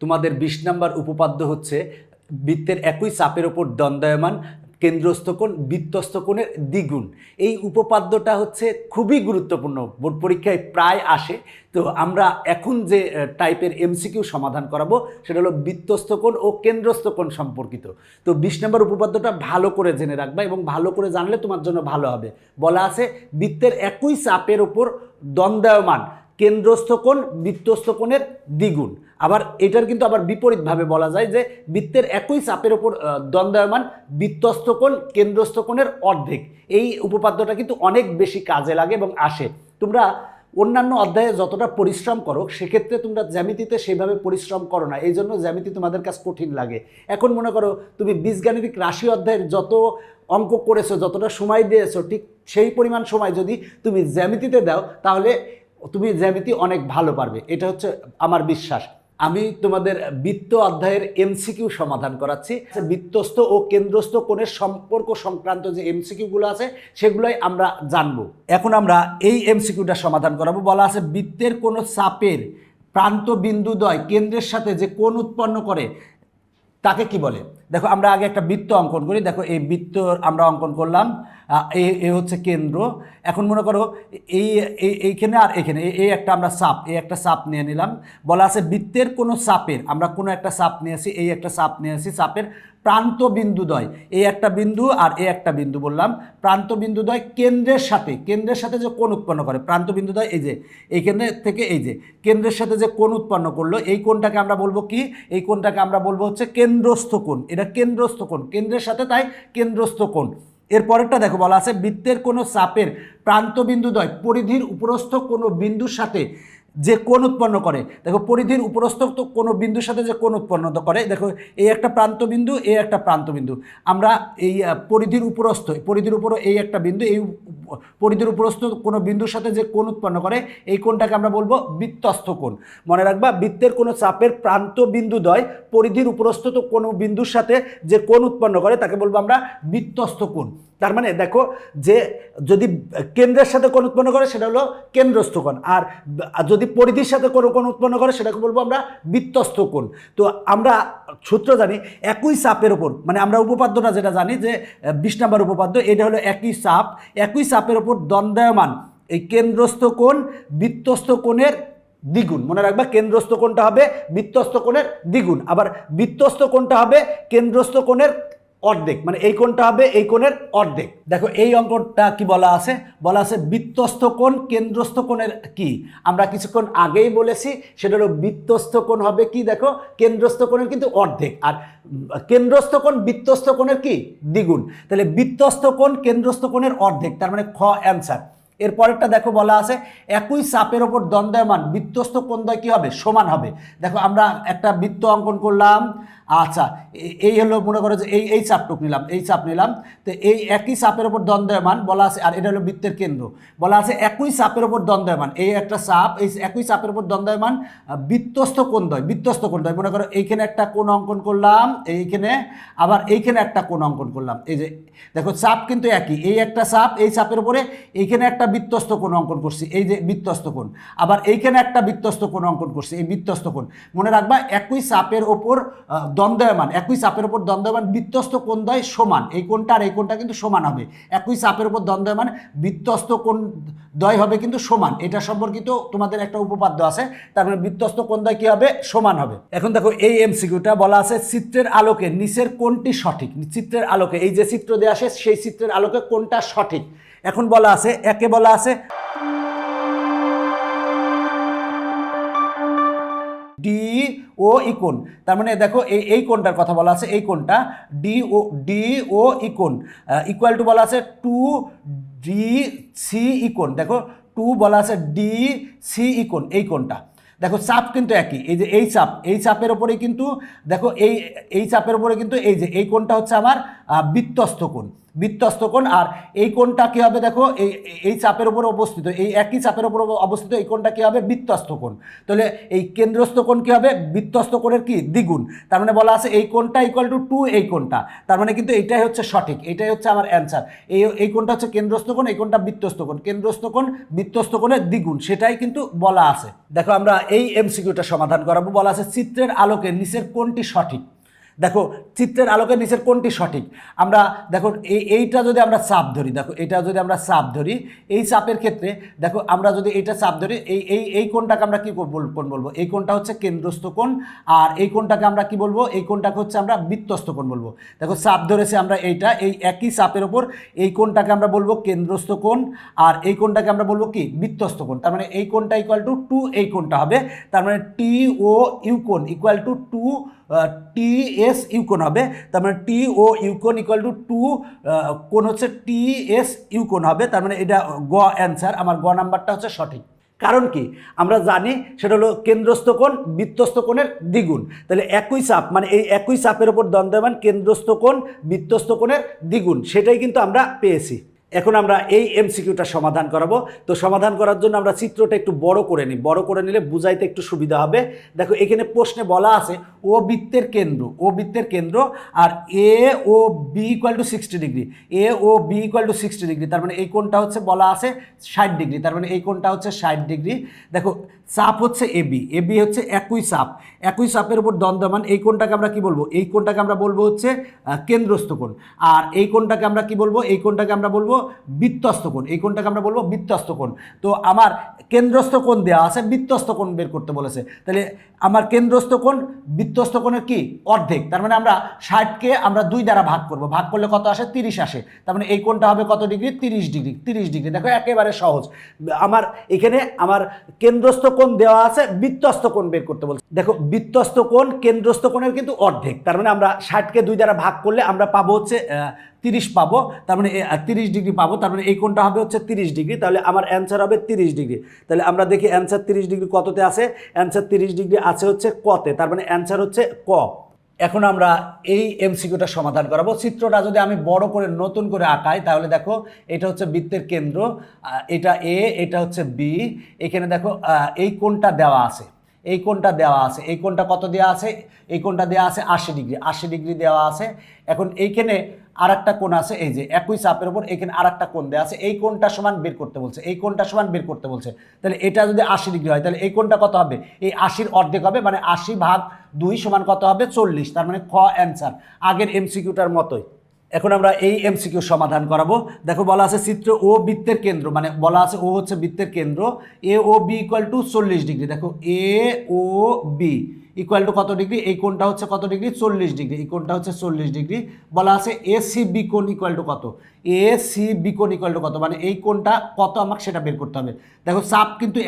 তোমাদের 20 নম্বর উপপাদ্য হচ্ছে বৃত্তের একই চাপের ওপর দণ্ডায়মান কেন্দ্রস্থ কোণ বৃত্তস্থ কোণের দ্বিগুণ। এই উপপাদ্যটা হচ্ছে খুবই গুরুত্বপূর্ণ, বোর্ড পরীক্ষায় প্রায় আসে। তো আমরা এখন যে টাইপের এমসিকিউ সমাধান করাবো সেটা হলো বৃত্তস্থ কোণ ও কেন্দ্রস্থ কোণ সম্পর্কিত। তো 20 নম্বর উপপাদ্যটা ভালো করে জেনে রাখবা এবং ভালো করে জানলে তোমার জন্য ভালো হবে। বলা আছে বৃত্তের একই চাপের ওপর দণ্ডায়মান কেন্দ্রস্থ কোণ বৃত্তস্থ কোণের দ্বিগুণ। আবার এটার কিন্তু আবার বিপরীতভাবে বলা যায় যে বৃত্তের একই চাপের ওপর দণ্ডায়মান বৃত্তস্থ কোণ কেন্দ্রস্থ কোণের অর্ধেক। এই উপপাদ্যটা কিন্তু অনেক বেশি কাজে লাগে এবং আসে। তোমরা অন্যান্য অধ্যায়ে যতটা পরিশ্রম করো সেক্ষেত্রে তোমরা জ্যামিতিতে সেইভাবে পরিশ্রম করো না, এই জন্য জ্যামিতি তোমাদের কাছে কঠিন লাগে। এখন মনে করো তুমি বীজগাণিতিক রাশি অধ্যায়ের যত অঙ্ক করেছো, যতটা সময় দিয়েছো, ঠিক সেই পরিমাণ সময় যদি তুমি জ্যামিতিতে দাও তাহলে তুমি জ্যামিতি অনেক ভালো পারবে, এটা হচ্ছে আমার বিশ্বাস। আমি তোমাদের বৃত্ত অধ্যায়ের এমসিকিউ সমাধান করাচ্ছি। বৃত্তস্থ ও কেন্দ্রস্থ কোণের সম্পর্ক সংক্রান্ত যে এমসিকিউগুলো আছে সেগুলোই আমরা জানবো। এখন আমরা এই এমসিকিউটা সমাধান করাবো। বলা আছে বৃত্তের কোনো চাপের প্রান্ত বিন্দুদ্বয় কেন্দ্রের সাথে যে কোণ উৎপন্ন করে তাকে কি বলে। দেখো আমরা আগে একটা বৃত্ত অঙ্কন করি। দেখো এই বৃত্ত আমরা অঙ্কন করলাম, এই হচ্ছে কেন্দ্র। এখন মনে করো এইখানে আর এখানে এই একটা আমরা চাপ, এই একটা চাপ নিয়ে নিলাম। বলা আছে বৃত্তের কোনো চাপের, আমরা কোনো একটা চাপ নিয়েছি, এই একটা চাপ নিয়েছি, চাপের প্রান্ত বিন্দুদ্বয়, এই একটা বিন্দু আর এই একটা বিন্দু বললাম, প্রান্ত বিন্দুদ্বয় কেন্দ্রের সাথে যে কোণ উৎপন্ন করে, প্রান্ত বিন্দুদ্বয় এই যে এইখানে থেকে এই যে কেন্দ্রের সাথে যে কোণ উৎপন্ন করলো, এই কোণটাকে আমরা বলবো কি, এই কোণটাকে আমরা বলবো হচ্ছে কেন্দ্রস্থ কোণ। এটা কেন্দ্রস্থ কোণ, কেন্দ্রের সাথে তাই কেন্দ্রস্থ কোণ। এর পরেরটা দেখো বলা আছে বৃত্তের কোনো চাপের প্রান্ত বিন্দুদ্বয় পরিধির উপরস্থ কোনো বিন্দুর সাথে যে কোণ উৎপন্ন করে। দেখো পরিধির উপরস্থ কোনো বিন্দুর সাথে যে কোণ উৎপন্ন করে, দেখো এই একটা প্রান্ত বিন্দু, এই একটা প্রান্ত বিন্দু, আমরা এই পরিধির উপরস্থ, পরিধির উপর এই একটা বিন্দু, এই পরিধির উপরস্থ কোনো বিন্দুর সাথে যে কোণ উৎপন্ন করে এই কোণটাকে আমরা বলবো বৃত্তস্থ কোণ। মনে রাখবা বৃত্তের কোনো চাপের প্রান্ত বিন্দুদ্বয় পরিধির উপরস্থ কোনো বিন্দুর সাথে যে কোণ উৎপন্ন করে তাকে বলবো আমরা বৃত্তস্থ কোণ। তার মানে দেখো যে যদি কেন্দ্রের সাথে কোণ উৎপন্ন করে সেটা হলো কেন্দ্রস্থ কোণ, আর যদি পরিধির সাথে কোনো কোণ উৎপন্ন করে সেটাকে বলবো আমরা বৃত্তস্থ কোণ। তো আমরা সূত্র জানি একই চাপের ওপর, মানে আমরা উপপাদ্যটা যেটা জানি যে 20 নম্বর উপপাদ্য, এটা হলো একই চাপের ওপর দণ্ডায়মান এই কেন্দ্রস্থ কোণ বৃত্তস্থ কোণের দ্বিগুণ। মনে রাখবা কেন্দ্রস্থ কোণটা হবে বৃত্তস্থ কোণের দ্বিগুণ, আবার বৃত্তস্থ কোণটা হবে কেন্দ্রস্থ কোণের অর্ধেক, মানে এই কোণটা হবে এই কোণের অর্ধেক। দেখো এই অঙ্কটা কি বলা আছে, বলা আছে বৃত্তস্থ কোণ কেন্দ্রস্থ কোণের কি, আমরা কিছুক্ষণ আগেই বলেছি সেটা হলো বৃত্তস্থ কোণ হবে কি, দেখো কেন্দ্রস্থ কোণের কিন্তু অর্ধেক, আর কেন্দ্রস্থ কোণ বৃত্তস্থ কোণের কি দ্বিগুণ। তাহলে বৃত্তস্থ কোণ কেন্দ্রস্থ কোণের অর্ধেক, তার মানে খ অ্যান্সার। এর পরেরটা দেখো বলা আছে একই চাপের ওপর দণ্ডায়মান বৃত্তস্থ কোণদ্বয় কি হবে, সমান হবে। দেখো আমরা একটা বৃত্ত অঙ্কন করলাম, আচ্ছা এই হলো মনে করো যে এই চাপটুক নিলাম, এই চাপ নিলাম, তো এই একই চাপের ওপর দণ্ডায়মান বলা আছে, আর এটা হলো বৃত্তের কেন্দ্র। বলা আছে একই চাপের ওপর দণ্ডায়মান, এই একটা চাপ, এই একই চাপের ওপর দণ্ডায়মান বৃত্তস্থ কোণদ্বয়, মনে করো এইখানে একটা কোণ অঙ্কন করলাম, এইখানে আবার এইখানে একটা কোণ অঙ্কন করলাম। এই যে দেখো চাপ কিন্তু একই, এই একটা চাপ, এই চাপের উপরে এইখানে একটা বৃত্তস্থ কোণ অঙ্কন করছি, এই যে বৃত্তস্থ কোণ, আবার এইখানে একটা বৃত্তস্থ কোণ অঙ্কন করছি, এই বৃত্তস্থ কোণ। মনে রাখবা একই চাপের ওপর দণ্ডায়মান, একই চাপের উপর দণ্ডায়মান বৃত্তস্থ কোণদ্বয় সমান, এই কোণটা আর এই কোণটা কিন্তু সমান হবে। একই চাপের উপর দণ্ডায়মান বৃত্তস্থ কোণদ্বয় হবে কিন্তু সমান, এটা সম্পর্কিত তোমাদের একটা উপপাদ্য আছে, তার মানে বৃত্তস্থ কোণদ্বয় কি হবে, সমান হবে। এখন দেখো এই এমসিকিউটা বলা আছে চিত্রের আলোকে নিচের কোনটি সঠিক, চিত্রের আলোকে এই যে চিত্র দেওয়া আসে সেই চিত্রের আলোকে কোনটা সঠিক। এখন বলা আছে একে বলা আছে ডি ও ই কোণ, তার মানে দেখো এই কোণটার কথা বলা আছে, এই কোণটা ডি ও ই কোণ ইকুয়াল টু বলা আছে 2DC ই কোণ। দেখো 2 বলা আছে DC ই কোণ, এই কোণটা দেখো চাপ কিন্তু একই, এই যে এই চাপের ওপরে কিন্তু দেখো এই চাপের উপরে কিন্তু এই যে এই কোণটা হচ্ছে আমার বৃত্তস্থ কোণ। বৃত্তস্থ কোণ। আর এই কোণটা কী হবে দেখো, এই চাপের উপর অবস্থিত, এই একই চাপের উপর অবস্থিত এই কোণটা কী হবে, বৃত্তস্থ কোণ। তাহলে এই কেন্দ্রস্থ কোণ কী হবে, বৃত্তস্থ কোণের কি দ্বিগুণ। তার মানে বলা আছে এই কোণটা ইকুয়াল টু 2 এই কোণটা। তার মানে কিন্তু এইটাই হচ্ছে সঠিক, এইটাই হচ্ছে আমার অ্যান্সার। এই কোণটা হচ্ছে কেন্দ্রস্থ কোণ, এই কোণটা বৃত্তস্থ কোণ। কেন্দ্রস্থ কোণ বৃত্তস্থ কোণের দ্বিগুণ, সেটাই কিন্তু বলা আছে। দেখো আমরা এই এমসিকিউটা সমাধান করাবো। বলা আছে চিত্রের আলোকে নিচের কোণটি সঠিক। দেখো চিত্রের আলোকে নিচের কোণটি সঠিক। আমরা দেখো এইটা যদি আমরা চাপ ধরি, দেখো এটা যদি আমরা চাপ ধরি, এই চাপের ক্ষেত্রে দেখো আমরা যদি এইটা চাপ ধরি, এই কোণটাকে আমরা কি কোণ বলবো, এই কোণটা হচ্ছে কেন্দ্রস্থ কোণ। আর এই কোণটাকে আমরা কি বলবো, এই কোণটাকে হচ্ছে আমরা বৃত্তস্থ কোণ বলবো। দেখো চাপ ধরেছে আমরা এইটা, এই একই চাপের ওপর এই কোণটাকে আমরা বলবো কেন্দ্রস্থ কোণ, আর এই কোণটাকে আমরা বলবো কি বৃত্তস্থ কোণ। তার মানে এই কোণটা ইকুয়াল টু 2 এই কোণটা হবে। তার মানে টি ও ইউ কোণ equal to 2 T S U কোণ হবে। তার মানে টি ও ইউ কোণ ইকুয়াল টু 2 কোণ হচ্ছে টি এস ইউ কোণ হবে। তার মানে এটা গ অ্যান্সার, আমার গ নাম্বারটা হচ্ছে সঠিক। কারণ কি আমরা জানি সেটা হলো কেন্দ্রস্থ কোণ বৃত্তস্থ কোণের দ্বিগুণ। তাহলে একই চাপ, মানে এই একই চাপের উপর দণ্ডায়মান কেন্দ্রস্থ কোণ বৃত্তস্থ কোণের দ্বিগুণ, সেটাই কিন্তু আমরা পেয়েছি। এখন আমরা এই এমসিকিউটা সমাধান করাবো। তো সমাধান করার জন্য আমরা চিত্রটা একটু বড় করে নিই, বড় করে নিলে বুঝাইতে একটু সুবিধা হবে। দেখো এখানে প্রশ্নে বলা আছে ও বৃত্তের কেন্দ্র আর A O B equal to 60 degree, A O B equal to 60 degree. তার মানে এই কোণটা হচ্ছে বলা আছে 60 ডিগ্রি। তার মানে এই কোণটা হচ্ছে 60 ডিগ্রি। দেখো চাপ হচ্ছে এবি হচ্ছে একই চাপের উপর দণ্ডায়মান এই কোণটাকে আমরা কি বলবো, এই কোণটাকে আমরা বলবো হচ্ছে কেন্দ্রস্থ কোণ। আর এই কোণটাকে আমরা কি বলবো, এই কোণটাকে আমরা বলবো বৃত্তস্থ কোণ। এই কোণটাকে আমরা বলবো বৃত্তস্থ কোণ। তো আমার কেন্দ্রস্থ কোণ দেওয়া আছে, বৃত্তস্থ কোণ বের করতে বলেছে। তাহলে আমার কেন্দ্রস্থ কোণ বৃত্তস্থ কোণের কি অর্ধেক। তার মানে আমরা 60কে আমরা 2 দ্বারা ভাগ করব, ভাগ করলে কত আসে, 30 আসে। তার মানে এই কোণটা হবে কত ডিগ্রি, 30 ডিগ্রি। দেখো একেবারে সহজ। আমার এখানে আমার কেন্দ্রস্থ কোণ দেওয়া আছে, বৃত্তস্থ কোণ বের করতে বলছে। দেখো বৃত্তস্থ কোণ কেন্দ্রস্থ কোণের কিন্তু অর্ধেক। তার মানে আমরা 60কে 2 দ্বারা ভাগ করলে আমরা পাবো হচ্ছে 30 পাবো। তার মানে 30 ডিগ্রি পাবো। তার মানে এই কোণটা হবে হচ্ছে 30 ডিগ্রি। তাহলে আমার অ্যান্সার হবে 30 ডিগ্রি। তাহলে আমরা দেখি অ্যান্সার 30 ডিগ্রি কততে আছে। অ্যান্সার 30 ডিগ্রি আছে হচ্ছে কতে। তার মানে অ্যান্সার হচ্ছে ক। এখন আমরা এই এমসিকিউটা সমাধান করাবো। চিত্রটা যদি আমি বড় করে নতুন করে আঁকাই তাহলে দেখো এটা হচ্ছে বৃত্তের কেন্দ্র, এটা এ, এটা হচ্ছে বি। এখানে দেখো এই কোণটা দেওয়া আছে, এই কোণটা কত দেওয়া আছে, এই কোণটা দেওয়া আছে 80 ডিগ্রি দেওয়া আছে। এখন এইখানে আর একটা কোণ আছে, এই যে একই চাপের উপর এখানে আর একটা কোণ দেওয়া আছে, এই কোণটা সমান বের করতে বলছে, তাহলে এটা যদি 80 ডিগ্রি হয় তাহলে এই কোণটা কত হবে, এই 80-র অর্ধেক হবে, মানে 80/2 সমান কত হবে, 40। তার মানে খ অ্যান্সার, আগের এমসিকিউটার মতোই। এখন আমরা এই এমসিকিউ সমাধান করাবো। দেখো বলা আছে চিত্র ও বৃত্তের কেন্দ্র, মানে বলা আছে ও হচ্ছে বৃত্তের কেন্দ্র, এ O B equal to 40 degree. দেখো এ ও বি ইকুয়াল টু কত ডিগ্রি, এই কোণটা হচ্ছে কত ডিগ্রি, 40 ডিগ্রি। এই কোণটা হচ্ছে 40 ডিগ্রি। বলা আছে এ সি বি কোণ ইকুয়াল টু কত, এ সি বি কোণ ইকুয়াল টু কত, মানে এই কোণটা কত আমাকে সেটা বের করতে হবে। দেখো চাপ কিন্তু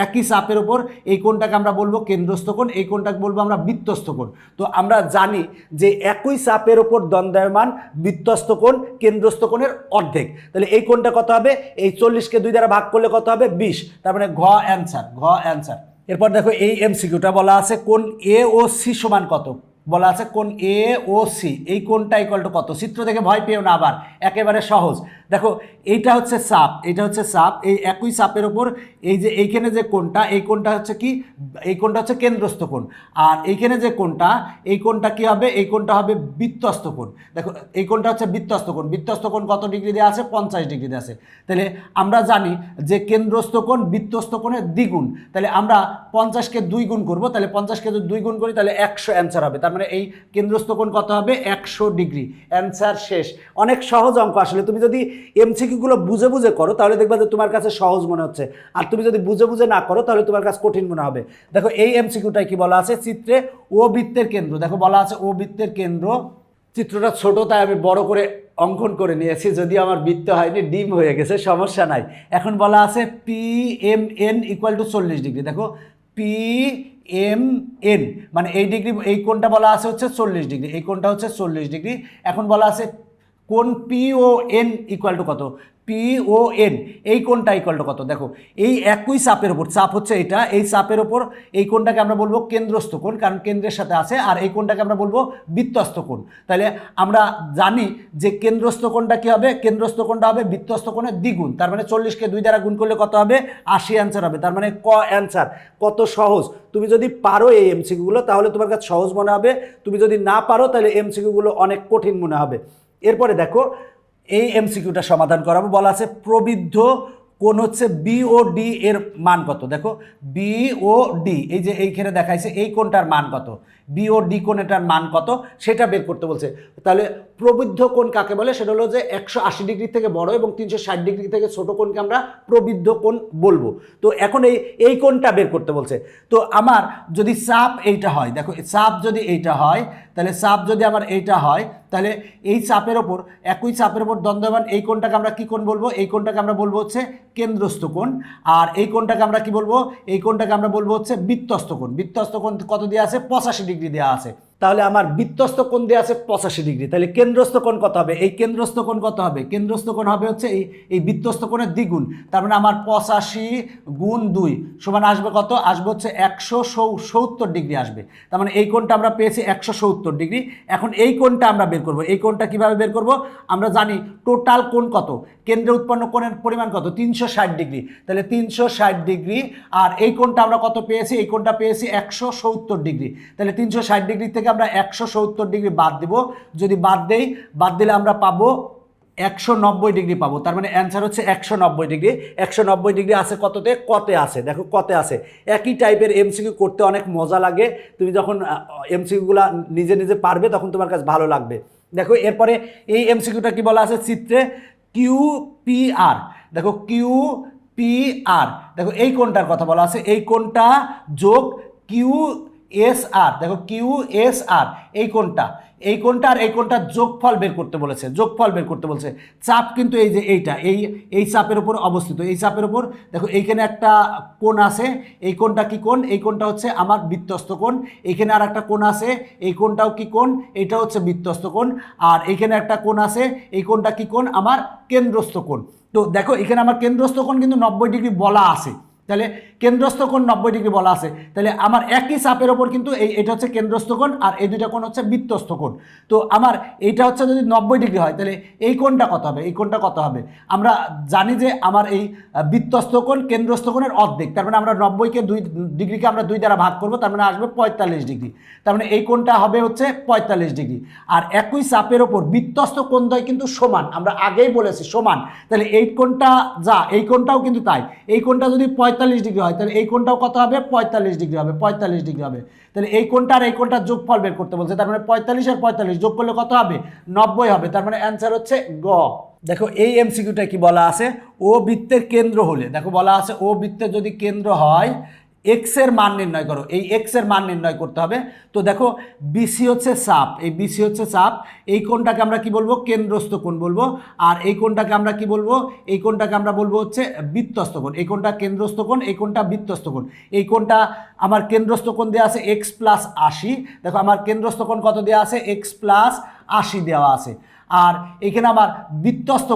একই চাপের ওপর এই কোণটাকে আমরা বলবো কেন্দ্রস্থ কোণ, এই কোণটাকে বলবো আমরা বৃত্তস্থ কোণ। তো আমরা জানি যে একই চাপের ওপর দণ্ডায়মান বৃত্তস্থ কোণ কেন্দ্রস্থ কোণের অর্ধেক। তাহলে এই কোণটা কত হবে, এই 40কে 2 দ্বারা ভাগ করলে কত হবে, 20। তার মানে ঘ অ্যান্সার। এরপর দেখো এই এমসিকিউটা বলা আছে কোণ এ ও সি সমান কত। বলা আছে কোণ এ ও সি, এই কোণটা ইকুয়াল টু কত। চিত্র দেখে ভয় পেও না, আবার একেবারে সহজ। দেখো এইটা হচ্ছে চাপ, এই একই চাপের ওপর এই যে এইখানে যে কোণটা, এই কোণটা হচ্ছে কি, এই কোণটা হচ্ছে কেন্দ্রস্থ কোণ। আর এইখানে যে কোণটা, এই কোণটা কি হবে, এই কোণটা হবে বৃত্তস্থ কোণ। দেখো এই কোণটা হচ্ছে বৃত্তস্থ কোণ কত ডিগ্রি দেওয়া আছে, 50 ডিগ্রি দেওয়া আছে। তাহলে আমরা জানি যে কেন্দ্রস্থ কোণ বৃত্তস্থ কোণের দ্বিগুণ। তাহলে আমরা 50কে 2 গুণ করবো, তাহলে 50কে যদি 2 গুণ করি তাহলে 100 অ্যান্সার হবে। তার মানে এই কেন্দ্রস্থ কোণ কত হবে, 100 ডিগ্রি। অ্যান্সার শেষ। অনেক সহজ অঙ্ক। আসলে তুমি যদি এমসিকিউগুলো বুঝে বুঝে করো তাহলে দেখবা যে তোমার কাছে সহজ মনে হচ্ছে, আর তুমি যদি বুঝে বুঝে না করো তাহলে তোমার কাছে কঠিন মনে হবে। দেখো এই এমসিকিউটাই কি বলা আছে, চিত্রে ও বৃত্তের কেন্দ্র। দেখো বলা আছে ও বৃত্তের কেন্দ্র, চিত্রটা ছোট তাই আমি বড় করে অঙ্কন করে নিয়েছি, যদি আমার বৃত্ত হয়নি, ডিম হয়ে গেছে, সমস্যা নাই। এখন বলা আছে P M N equal to 40 degree. দেখো পি এম এন মানে এই ডিগ্রি, এই কোণটা বলা আছে হচ্ছে 40 ডিগ্রি, এই কোণটা হচ্ছে 40 ডিগ্রি। এখন বলা আছে কোণ P O N equal to কত, P পি ও এন এই কোণটা ইকুয়াল টু কত? দেখো এই একই চাপের ওপর, চাপ হচ্ছে এটা, এই চাপের ওপর এই কোণটাকে আমরা বলবো কেন্দ্রস্থ কোণ, কারণ কেন্দ্রের সাথে আছে, আর এই কোণটাকে আমরা বলবো বৃত্তস্থ কোণ। তাহলে আমরা জানি যে কেন্দ্রস্থ কোণটা কি হবে? কেন্দ্রস্থ কোণটা হবে বৃত্তস্থ কোণের দ্বিগুণ, তার মানে 40কে 2 দ্বারা গুণ করলে কত হবে? 80 অ্যান্সার হবে। তার মানে ক অ্যান্সার। কত সহজ! তুমি যদি পারো এই এমসিকিউগুলো তাহলে তোমার কাছে সহজ মনে হবে, তুমি যদি না পারো তাহলে এমসিকিউগুলো অনেক কঠিন মনে হবে। এরপরে দেখো এই এমসিকিউটা সমাধান করাবো। বলা আছে প্রবৃদ্ধ কোণ হচ্ছে বিওডি এর মান কত? দেখো বিওডি এই যে এইখানে দেখাইছে এই কোণটার মান কত, বিওডি কোণটার মান কত সেটা বের করতে বলছে। তাহলে প্রবৃদ্ধ কোণ কাকে বলে? সেটা হলো যে 180 ডিগ্রি থেকে বড় এবং 360 ডিগ্রি থেকে ছোট কোণকে আমরা প্রবৃদ্ধ কোণ বলবো। তো এখন এই কোণটা বের করতে বলছে। তো আমার যদি চাপ এইটা হয়, দেখো চাপ যদি এইটা হয়, তাহলে চাপ যদি আমার এইটা হয়, তাহলে এই চাপের ওপর, একই চাপের ওপর দ্বন্দ্বমান এই কোণটাকে আমরা কি কোণ বলবো? এই কোণটাকে আমরা বলবো হচ্ছে কেন্দ্রস্থ কোণ। আর এই কোণটাকে আমরা কি বলবো? এই কোণটাকে আমরা বলবো হচ্ছে বৃত্তস্থ কোণ। বৃত্তস্থ কোণ কত দেওয়া আছে? 85 ডিগ্রি দেওয়া আছে। তাহলে আমার বৃত্তস্থ কোণ দেওয়া আছে 85 ডিগ্রি। তাহলে কেন্দ্রস্থ কোণ কত হবে? এই কেন্দ্রস্থ কোণ কত হবে? কেন্দ্রস্থ কোণ হবে হচ্ছে এই বৃত্তস্থ কোণের দ্বিগুণ। তার মানে আমার 85 গুণ 2 সমান আসবে কত? আসবে হচ্ছে 170 ডিগ্রি আসবে। তার মানে এই কোণটা আমরা পেয়েছি 170 ডিগ্রি। এখন এই কোণটা আমরা বের করব। এই কোণটা কিভাবে বের করব? আমরা জানি টোটাল কোণ কত, কেন্দ্রে উৎপন্ন কোণের পরিমাণ কত? 360 ডিগ্রি। তাহলে 360 ডিগ্রি, আর এই কোণটা আমরা কত পেয়েছি? এই কোণটা পেয়েছি 170 ডিগ্রি। তাহলে 360 ডিগ্রি থেকে আমরা 170 ডিগ্রি বাদ দিব। যদি বাদ দিলে আমরা পাবো 190 ডিগ্রি পাবো। তার মানে অ্যান্সার হচ্ছে 190 ডিগ্রি। 190 ডিগ্রি আছে কততে? কতে আছে। দেখো কতে আছে। একই টাইপের এমসিকিউ করতে অনেক মজা লাগে। তুমি যখন এমসিকিউগুলো নিজে নিজে পারবে তখন তোমার কাছে ভালো লাগবে। দেখো এরপরে এই এমসিকিউটা কি বলা আছে চিত্রে? কিউপিআর। দেখো কিউপিআর, দেখো এই কোণটার কথা বলা আছে, এই কোণটা যোগ কিউএসআর। দেখো কিউএসআর এই কোণটা আর এই কোণটার যোগফল বের করতে বলেছে। যোগফল বের করতে বলছে। চাপ কিন্তু এই যে এইটা এই চাপের উপর অবস্থিত। এই চাপের উপর দেখো এইখানে একটা কোণ আছে। এই কোণটা কি কোণ? এই কোণটা হচ্ছে আমার বৃত্তস্থ কোণ। এইখানে আর একটা কোণ আছে, এই কোণটাও কি কোণ? এটা হচ্ছে বৃত্তস্থ কোণ। আর এইখানে একটা কোণ আছে, এই কোণটা কি কোণ? আমার কেন্দ্রস্থ কোণ। তো দেখো এখানে আমার কেন্দ্রস্থ কোণ কিন্তু 90 ডিগ্রি বলা আছে। তাহলে কেন্দ্রস্থ কোণ 90 ডিগ্রি বলা আছে। তাহলে আমার একই চাপের ওপর কিন্তু এটা হচ্ছে কেন্দ্রস্থ কোণ, আর এই দুইটা কোণ হচ্ছে বৃত্তস্থ কোণ। তো আমার এইটা হচ্ছে যদি 90 ডিগ্রি হয়, তাহলে এই কোণটা কত হবে? এই কোণটা কত হবে? আমরা জানি যে আমার এই বৃত্তস্থ কোণ কেন্দ্রস্থ কোণের অর্ধেক। তার মানে আমরা 90কে 2 ডিগ্রিকে আমরা 2 দ্বারা ভাগ করবো, তার মানে আসবে 45 ডিগ্রি। তার মানে এই কোণটা হবে হচ্ছে 45 ডিগ্রি। আর একই চাপের ওপর বৃত্তস্থ কোণদ্বয় কিন্তু সমান, আমরা আগেই বলেছি সমান। তাহলে এই কোণটা এই কোণটাও কিন্তু তাই। এই কোণটা যদি 45 ডিগ্রি হয়, তাহলে এই কোণটাও কত হবে? 45 ডিগ্রি হবে। 45 ডিগ্রি হবে। তাহলে এই কোণটা আর এই কোণটার যোগফল বের করতে বলছে। তার মানে 45 আর 45 যোগ করলে কত হবে? 90 হবে। তার মানে অ্যান্সার হচ্ছে গ। দেখো এই এমসিকিউটা কি বলা আছে? ও বৃত্তের কেন্দ্র হলে, দেখো বলা আছে ও বৃত্তের যদি কেন্দ্র হয় এক্স এর মান নির্ণয় করো। এই এক্স এর মান নির্ণয় করতে হবে। তো দেখো বিসি হচ্ছে চাপ, এই বিসি হচ্ছে চাপ। এই কোণটাকে আমরা কি বলবো? কেন্দ্রস্থ কোণ বলবো। আর এই কোণটাকে আমরা কি বলবো? এই কোণটাকে আমরা বলবো হচ্ছে বৃত্তস্থ কোণ। এই কোণটা কেন্দ্রস্থ কোণ, এই কোণটা বৃত্তস্থ কোণ। এই কোণটা আমার কেন্দ্রস্থ কোণ দেওয়া আছে x + 80। দেখো আমার কেন্দ্রস্থ কোণ কত দেওয়া আছে? x + 80 দেওয়া আছে। আর এখানে আমার বৃত্তস্থ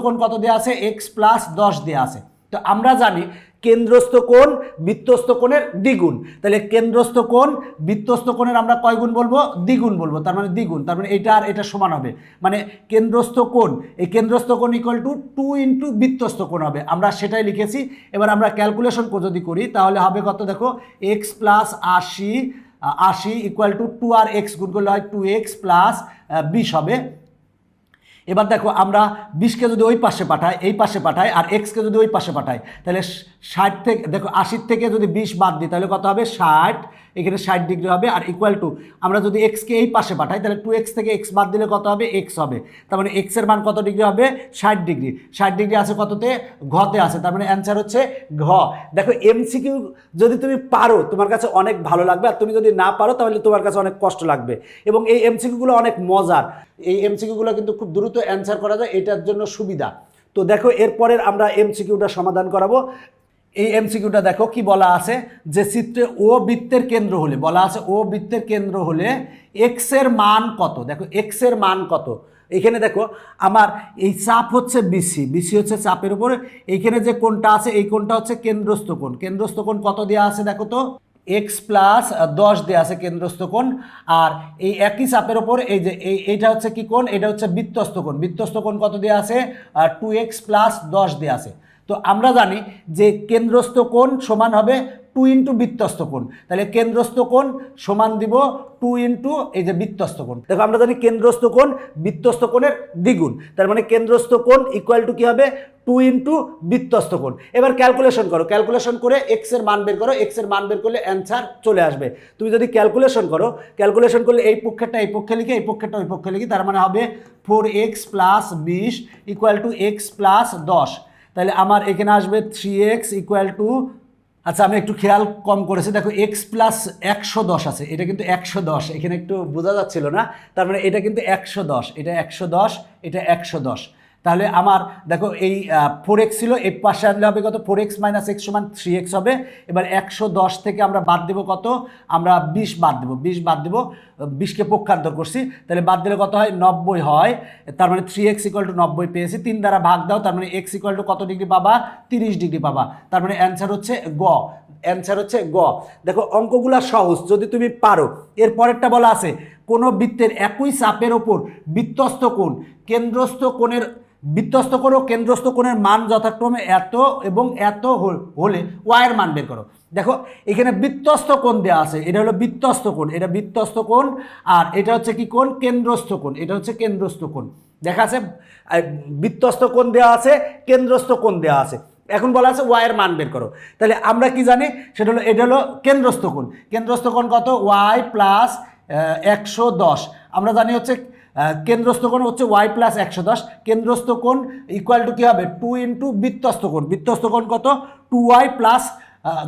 কোণ কত দেওয়া আছে? x + 10 দেওয়া আছে। তো আমরা জানি কেন্দ্রস্থ কোণ বৃত্তস্থ কোণের দ্বিগুণ। তাহলে কেন্দ্রস্থ কোণ বৃত্তস্থ কোণের আমরা কয় গুণ বলবো? দ্বিগুণ বলবো। তার মানে দ্বিগুণ, তার মানে এটা আর এটা সমান হবে। মানে কেন্দ্রস্থ কোণ, এই কেন্দ্রস্থ কোণ = 2 × বৃত্তস্থ কোণ হবে। আমরা সেটাই লিখেছি। এবার আমরা ক্যালকুলেশন যদি করি তাহলে হবে কত? দেখো x + 80 = 2 আর x গুণ করলে হয় 2x + 20 হবে। এবার দেখো আমরা 20কে যদি ওই পাশে পাঠাই, এই পাশে পাঠাই, আর এক্সকে যদি ওই পাশে পাঠাই, তাহলে 60 থেকে দেখো 80 থেকে যদি 20 বাদ দিই তাহলে কত হবে? 60। এখানে 60 ডিগ্রি হবে। আর = আমরা যদি এক্সকে এই পাশে পাঠাই তাহলে 2x থেকে x বাদ দিলে কত হবে? x হবে। তার মানে x এর মান কত ডিগ্রি হবে? 60 ডিগ্রি। 60 ডিগ্রি আছে কততে? ঘতে আছে। তার মানে অ্যান্সার হচ্ছে ঘ। দেখো এমসিকিউ যদি তুমি পারো তোমার কাছে অনেক ভালো লাগবে, আর তুমি যদি না পারো তাহলে তোমার কাছে অনেক কষ্ট লাগবে। এবং এই এমসিকিউগুলো অনেক মজার। এই এমসিকিউগুলো কিন্তু খুব দ্রুত অ্যান্সার করা যায়, এটার জন্য সুবিধা। তো দেখো এরপরের আমরা এমসিকিউটা সমাধান করাবো। এই এমসিকিউটা দেখো কি বলা আছে যে চিত্রে ও বৃত্তের কেন্দ্র হলে, বলা আছে ও বৃত্তের কেন্দ্র হলে এক্স এর মান কত? দেখো এক্স এর মান কত? এখানে দেখো আমার এই চাপ হচ্ছে বিসি, বিসি হচ্ছে চাপের উপরে, এইখানে যে কোণটা আছে এই কোণটা হচ্ছে কেন্দ্রস্থ কোণ। কেন্দ্রস্থ কোণ কত দেওয়া আছে দেখো তো, এক্স প্লাস 10 দেওয়া আছে কেন্দ্রস্থ কোণ। আর এই একই চাপের ওপর এই যে এইটা হচ্ছে কি কোণ, এটা হচ্ছে বৃত্তস্থ কোণ। বৃত্তস্থ কোণ কত দেওয়া আছে, 2x প্লাস 10 দেওয়া আছে। তো আমরা জানি যে কেন্দ্রস্থ কোণ সমান হবে 2 ইন্টু বৃত্তস্থ কোণ, তাহলে কেন্দ্রস্থ কোণ সমান দিব 2 ইন্টু এই যে বৃত্তস্থ কোণ। দেখো আমরা জানি কেন্দ্রস্থ কোণ বৃত্তস্থ কোণের দ্বিগুণ, তার মানে কেন্দ্রস্থ কোণ ইকুয়াল টু কি হবে, 2 ইন্টু বৃত্তস্থ কোণ। এবার ক্যালকুলেশন করো, ক্যালকুলেশন করে এক্স এর মান বের করো, এক্স এর মান বের করলে অ্যান্সার চলে আসবে। তুমি যদি ক্যালকুলেশন করো, ক্যালকুলেশন করলে এই পক্ষেরটা এই পক্ষে লিখে, এই পক্ষেরটা ওই পক্ষে লিখি, তার মানে হবে 4x plus 20 equal to x plus 10। তাহলে আমার এখানে আসবে 3x ইকুয়াল টু, আচ্ছা আমি একটু খেয়াল কম করেছি, দেখো এক্স প্লাস 110 আছে, এটা কিন্তু 110, এখানে একটু বোঝা যাচ্ছিল না, তার মানে এটা কিন্তু 110, এটা 110, এটা 110। তাহলে আমার দেখো এই 4x ছিল, এই পাশে আনলে হবে কত, 4x মাইনাস এক্স সমান 3x হবে। এবার 110 থেকে আমরা বাদ দেবো কত, আমরা 20 বাদ দেবো, 20 বাদ দেবো, 20কে পক্ষান্তর করছি, তাহলে বাদ দিলে কত হয়, 90 হয়। তার মানে 3x ইকুয়াল টু 90 পেয়েছি, 3 দ্বারা ভাগ দাও, তার মানে x ইকুয়াল টু কত ডিগ্রি পাবা, 30 ডিগ্রি পাবা। তার মানে অ্যান্সার হচ্ছে গ, অ্যান্সার হচ্ছে গ। দেখো অঙ্কগুলা সহজ যদি তুমি পারো। এর পরেরটা বলা আছে, কোনো বৃত্তের একই চাপের ওপর বৃত্তস্থ কোণ কেন্দ্রস্থ কোণের, বৃত্তস্থ কোণ ও কেন্দ্রস্থ কোণের মান যথাক্রমে এত এবং এত হলে y এর মান বের করো। দেখো এখানে বৃত্তস্থ কোণ দেওয়া আছে, এটা হলো বৃত্তস্থ কোণ, এটা বৃত্তস্থ কোণ, আর এটা হচ্ছে কি কোণ, কেন্দ্রস্থ কোণ, এটা হচ্ছে কেন্দ্রস্থ কোণ। দেখা আছে বৃত্তস্থ কোণ দেওয়া আছে, কেন্দ্রস্থ কোণ দেওয়া আছে। এখন বলা আছে y এর মান বের করো। তাহলে আমরা কি জানি, সেটা হলো এটা হলো কেন্দ্রস্থ কোণ। কেন্দ্রস্থ কোণ কত, y প্লাস 110। আমরা জানি হচ্ছে কেন্দ্রস্থ কোণ হচ্ছে y প্লাস 110। কেন্দ্রস্থ কোণ ইকুয়াল টু কী হবে, 2 ইন্টু বৃত্তস্থ কোণ। বৃত্তস্থ কোণ কত, 2y প্লাস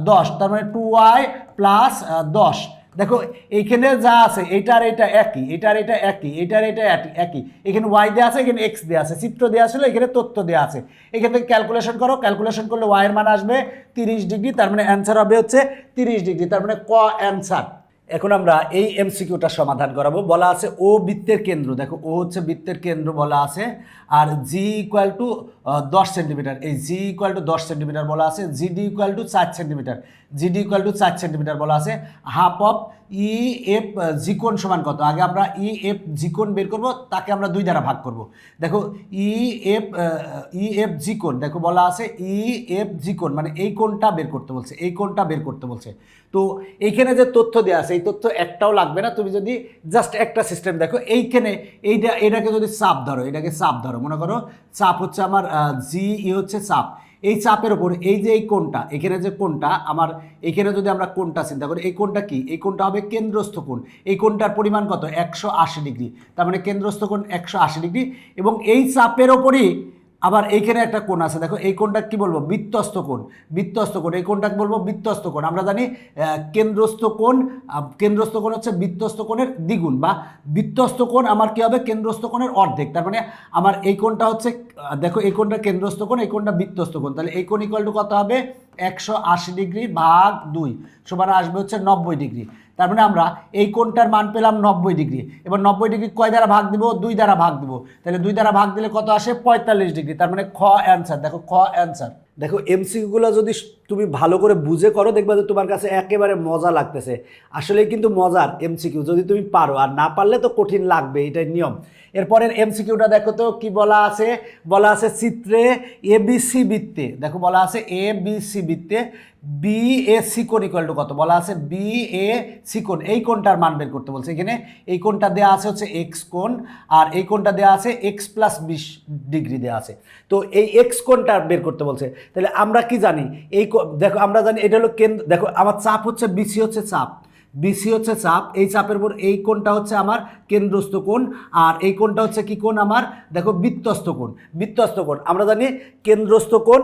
10, তার মানে 2y প্লাস 10। দেখো এইখানে যা আছে এইটার এটা একই, এটার এটা একই, এটার এটা একই। এখানে y দেওয়া আছে, এখানে x দেওয়া আছে, চিত্র দেওয়া ছিল, এখানে তথ্য দেওয়া আছে। এখান থেকে ক্যালকুলেশন করো, ক্যালকুলেশন করলে y এর মান আসবে 30 ডিগ্রি, তার মানে অ্যান্সার হবে হচ্ছে 30 ডিগ্রি, তার মানে ক অ্যান্সার। এখন আমরা এই এমসিকিউটা সমাধান করাবো। বলা আছে ও বৃত্তের কেন্দ্র, দেখো ও হচ্ছে বৃত্তের কেন্দ্র বলা আছে, আর জি ইকুয়াল টু 10 সেন্টিমিটার, এই জি ইকুয়াল টু 10 সেন্টিমিটার বলা আছে, GD equal to 4 centimetre, GD equal to 4 centimetre বলা আছে। Half of E F G কোণ সমান কত, আগে আমরা ই এফ জি কোণ বের করবো, তাকে আমরা 2 দ্বারা ভাগ করব। দেখো ই এফ জি কোণ, দেখো বলা আছে ই এফ জি কোণ মানে এই কোণটা বের করতে বলছে, এই কোণটা বের করতে বলছে। তো এইখানে যে তথ্য দেওয়া আছে এই তথ্য একটাও লাগবে না, তুমি যদি জাস্ট একটা সিস্টেম দেখো, এইখানে এটাকে যদি চাপ ধরো, এটাকে চাপ ধরো, মনে করো চাপ হচ্ছে আমার জি ই হচ্ছে চাপ, এই চাপের ওপর এই যে এই কোণটা, এখানে যে কোণটা আমার, এখানে যদি আমরা কোণটা চিন্তা করি, এই কোণটা কি, এই কোণটা হবে কেন্দ্রস্থ কোণ। এই কোণটার পরিমাণ কত, 180 ডিগ্রি, তার মানে কেন্দ্রস্থ কোণ 180 ডিগ্রি। এবং এই চাপের ওপরই আবার এইখানে একটা কোণ আছে, দেখো এই কোণটা কি বলবো, বৃত্তস্থ কোণ, বৃত্তস্থ কোণ, এই কোণটাকে বলবো বৃত্তস্থ কোণ। আমরা জানি কেন্দ্রস্থ কোণ, কেন্দ্রস্থ কোণ হচ্ছে বৃত্তস্থ কোণের দ্বিগুণ, বা বৃত্তস্থ কোণ আমার কি হবে, কেন্দ্রস্থ কোণের অর্ধেক। তার মানে আমার এই কোণটা হচ্ছে, দেখো এই কোণটা কেন্দ্রস্থ কোণ, এই কোণটা বৃত্তস্থ কোণ, তাহলে এই কোণ ইকুয়াল টু কত হবে, 180 ডিগ্রি ভাগ 2 সমান আসবে হচ্ছে 90 ডিগ্রি। তার মানে আমরা এই কোণটার মান পেলাম 90 ডিগ্রি। এবার 90 ডিগ্রি কয় দ্বারা ভাগ দিব, 2 দ্বারা ভাগ দিব, তাহলে 2 দ্বারা ভাগ দিলে কত আসে, 45 ডিগ্রি, তার মানে খ অ্যান্সার। দেখো খ অ্যান্সার। দেখো এমসিকিউগুলো যদি তুমি ভালো করে বুঝে করো, দেখবা যে তোমার কাছে একেবারে মজা লাগতেছে। আসলেই কিন্তু মজার এমসিকিউ, যদি তুমি পারো, আর না পারলে তো কঠিন লাগবে, এটাই নিয়ম। এরপরের এমসিকিউটা দেখো তো কি বলা আছে, বলা আছে চিত্রে এবিসি বৃত্তে, দেখো বলা আছে এবিসি বৃত্তে বি এ সি কোণ ইকুয়াল টু কত, বলা আছে বি এ সি কোণ, এই কোণটার মান বের করতে বলছে। এখানে এই কোণটা দেওয়া আছে হচ্ছে এক্স কোণ, আর এই কোণটা দেওয়া আছে এক্স প্লাস 20 ডিগ্রি দেওয়া আছে। তো এই এক্স কোণটা বের করতে বলছে। তাহলে আমরা কি জানি, এই দেখো আমরা জানি এটা হলো কেন্দ্র, দেখো আমার চাপ হচ্ছে বিসি হচ্ছে চাপ, বিসি হচ্ছে চাপ, এই চাপের উপর এই কোণটা হচ্ছে আমার কেন্দ্রস্থ কোণ, আর এই কোণটা হচ্ছে কি কোণ আমার, দেখো বৃত্তস্থ কোণ। বৃত্তস্থ কোণ আমরা জানি কেন্দ্রস্থ কোণ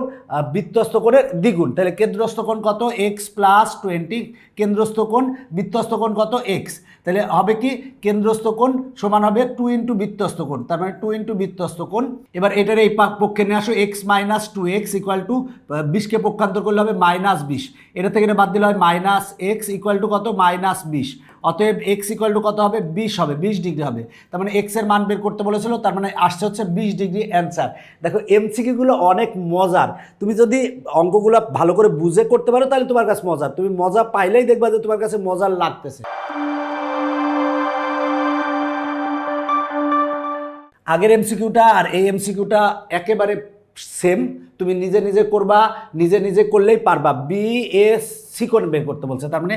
বৃত্তস্থ কোণের দ্বিগুণ, তাহলে কেন্দ্রস্থ কোণ কত, এক্স প্লাস 20, কেন্দ্রস্থ কোণ বৃত্তস্থ কোণ কত, এক্স, তাহলে হবে কি কেন্দ্রস্থ কোণ সমান হবে 2 ইন্টু বৃত্তস্থ কোণ, তার মানে 2 ইন্টু বৃত্তস্থ কোণ। এবার এটার এই পক্ষে নিয়ে আসো, X minus 2x equal to 20কে পক্ষান্তর করলে হবে -20, এটা থেকে বাদ দিলে হয় -x ইকুয়াল টু কত, -20, অতএব x ইকুয়াল টু কত হবে 20 হবে, 20 ডিগ্রি হবে। তার মানে x এর মান বের করতে বলেছিল, তার মানে আসছে হচ্ছে 20 ডিগ্রি অ্যান্সার। দেখো এমসিকিউগুলো অনেক মজার, তুমি যদি অঙ্কগুলো ভালো করে বুঝে করতে পারো তাহলে তোমার কাছে মজার, তুমি মজা পাইলেই দেখবা যে তোমার কাছে মজার লাগতেছে। আগের এমসিকিউটা আর এই এমসিকিউটা একেবারে সেম, তুমি নিজে নিজে করবা, নিজে নিজে করলেই পারবা। বি এ সিকোণ বের করতে বলছে, তার মানে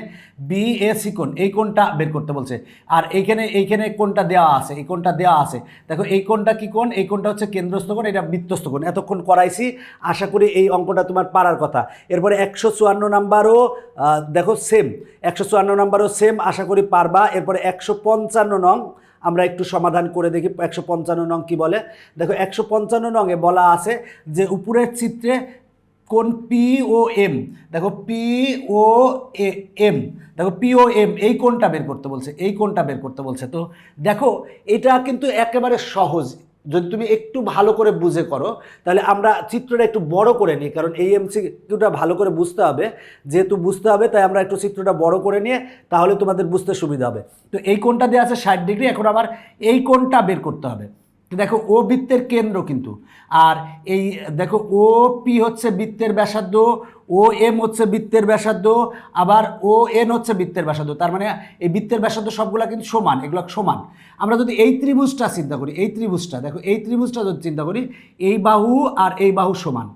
বি এ সিকোণ এই কোণটা বের করতে বলছে। আর এইখানে কোণটা দেওয়া আছে, এই কোণটা দেওয়া আছে। দেখো এই কোণটা কি কোণ? এই কোণটা হচ্ছে কেন্দ্রস্থ কোণ, এটা বৃত্তস্থ কোণ। এতক্ষণ করাইছি, আশা করি এই অঙ্কটা তোমার পারার কথা। এরপরে 154 নাম্বারও দেখো সেম, 154 নাম্বারও সেম, আশা করি পারবা। এরপরে 155 নং আমরা একটু সমাধান করে দেখি। 155 নং কি বলে? দেখো 155 নংয়ে বলা আছে যে উপরের চিত্রে কোণ পি ও এম, দেখো পি ও এম, দেখো পি ও এম এই কোণটা বের করতে বলছে, এই কোণটা বের করতে বলছে। তো দেখো এটা কিন্তু একেবারে সহজ, যদি তুমি একটু ভালো করে বুঝে করো তাহলে আমরা চিত্রটা একটু বড় করে নিই, কারণ এই এমসিকিউটা ভালো করে বুঝতে হবে, যেহেতু বুঝতে হবে তাই আমরা একটু চিত্রটা বড় করে নিয়ে তাহলে তোমাদের বুঝতে সুবিধা হবে। তো এই কোণটা দেওয়া আছে 60 ডিগ্রি, এখন আবার এই কোণটা বের করতে হবে। দেখো ও বৃত্তের কেন্দ্র কিন্তু, আর এই দেখো ও পি হচ্ছে বৃত্তের ব্যাসার্ধ, ও এম হচ্ছে বৃত্তের ব্যাসার্ধ, আবার ও এন হচ্ছে বৃত্তের ব্যাসার্ধ। তার মানে এই বৃত্তের ব্যাসার্ধ সবগুলা কিন্তু সমান, এগুলো সমান। আমরা যদি এই ত্রিভুজটা চিন্তা করি, এই ত্রিভুজটা দেখো, এই ত্রিভুজটা যদি চিন্তা করি, এই বাহু আর এই বাহু সমান।